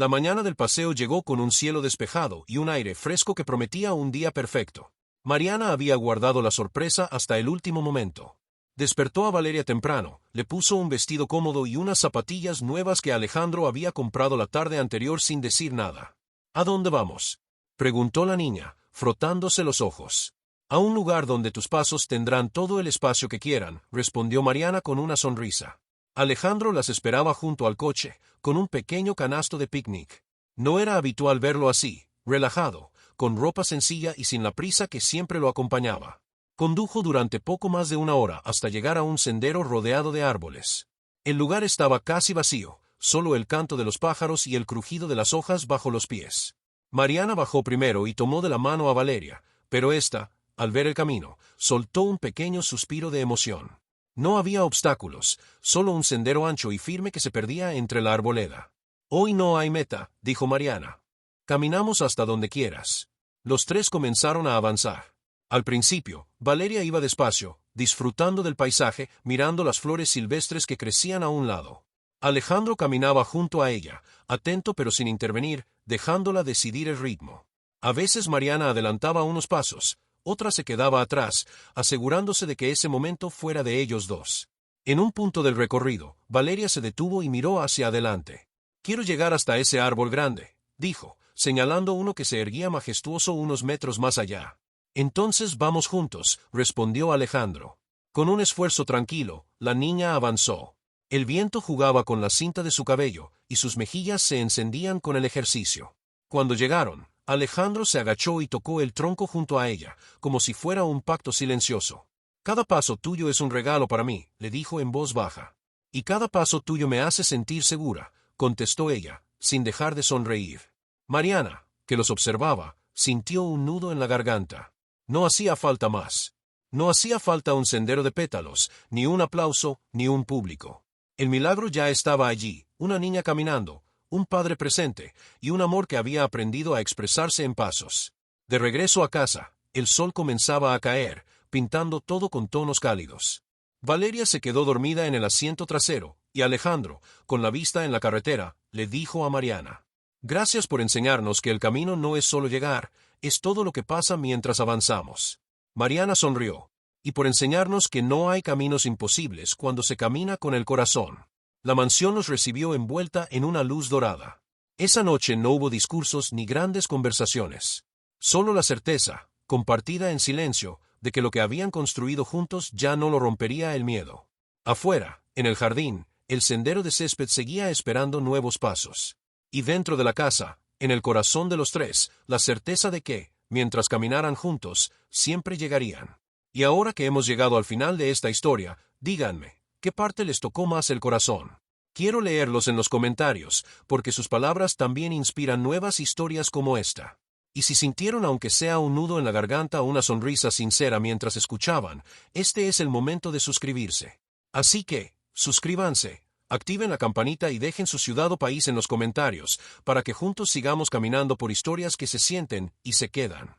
La mañana del paseo llegó con un cielo despejado y un aire fresco que prometía un día perfecto. Mariana había guardado la sorpresa hasta el último momento. Despertó a Valeria temprano, le puso un vestido cómodo y unas zapatillas nuevas que Alejandro había comprado la tarde anterior sin decir nada. ¿A dónde vamos?, preguntó la niña, frotándose los ojos. A un lugar donde tus pasos tendrán todo el espacio que quieran, respondió Mariana con una sonrisa. Alejandro las esperaba junto al coche, con un pequeño canasto de picnic. No era habitual verlo así, relajado, con ropa sencilla y sin la prisa que siempre lo acompañaba. Condujo durante poco más de una hora hasta llegar a un sendero rodeado de árboles. El lugar estaba casi vacío, solo el canto de los pájaros y el crujido de las hojas bajo los pies. Mariana bajó primero y tomó de la mano a Valeria, pero ésta, al ver el camino, soltó un pequeño suspiro de emoción. No había obstáculos, solo un sendero ancho y firme que se perdía entre la arboleda. Hoy no hay meta, dijo Mariana. Caminamos hasta donde quieras. Los tres comenzaron a avanzar. Al principio, Valeria iba despacio, disfrutando del paisaje, mirando las flores silvestres que crecían a un lado. Alejandro caminaba junto a ella, atento pero sin intervenir, dejándola decidir el ritmo. A veces Mariana adelantaba unos pasos, otra se quedaba atrás, asegurándose de que ese momento fuera de ellos dos. En un punto del recorrido, Valeria se detuvo y miró hacia adelante. «Quiero llegar hasta ese árbol grande», dijo, señalando uno que se erguía majestuoso unos metros más allá. «Entonces vamos juntos», respondió Alejandro. Con un esfuerzo tranquilo, la niña avanzó. El viento jugaba con la cinta de su cabello, y sus mejillas se encendían con el ejercicio. Cuando llegaron, Alejandro se agachó y tocó el tronco junto a ella, como si fuera un pacto silencioso. «Cada paso tuyo es un regalo para mí», le dijo en voz baja. «Y cada paso tuyo me hace sentir segura», contestó ella, sin dejar de sonreír. Mariana, que los observaba, sintió un nudo en la garganta. No hacía falta más. No hacía falta un sendero de pétalos, ni un aplauso, ni un público. El milagro ya estaba allí, una niña caminando, un padre presente, y un amor que había aprendido a expresarse en pasos. De regreso a casa, el sol comenzaba a caer, pintando todo con tonos cálidos. Valeria se quedó dormida en el asiento trasero, y Alejandro, con la vista en la carretera, le dijo a Mariana: «Gracias por enseñarnos que el camino no es solo llegar, es todo lo que pasa mientras avanzamos». Mariana sonrió. «Y por enseñarnos que no hay caminos imposibles cuando se camina con el corazón». La mansión los recibió envuelta en una luz dorada. Esa noche no hubo discursos ni grandes conversaciones. Solo la certeza, compartida en silencio, de que lo que habían construido juntos ya no lo rompería el miedo. Afuera, en el jardín, el sendero de césped seguía esperando nuevos pasos. Y dentro de la casa, en el corazón de los tres, la certeza de que, mientras caminaran juntos, siempre llegarían. Y ahora que hemos llegado al final de esta historia, díganme, ¿qué parte les tocó más el corazón? Quiero leerlos en los comentarios, porque sus palabras también inspiran nuevas historias como esta. Y si sintieron aunque sea un nudo en la garganta o una sonrisa sincera mientras escuchaban, este es el momento de suscribirse. Así que, suscríbanse, activen la campanita y dejen su ciudad o país en los comentarios, para que juntos sigamos caminando por historias que se sienten y se quedan.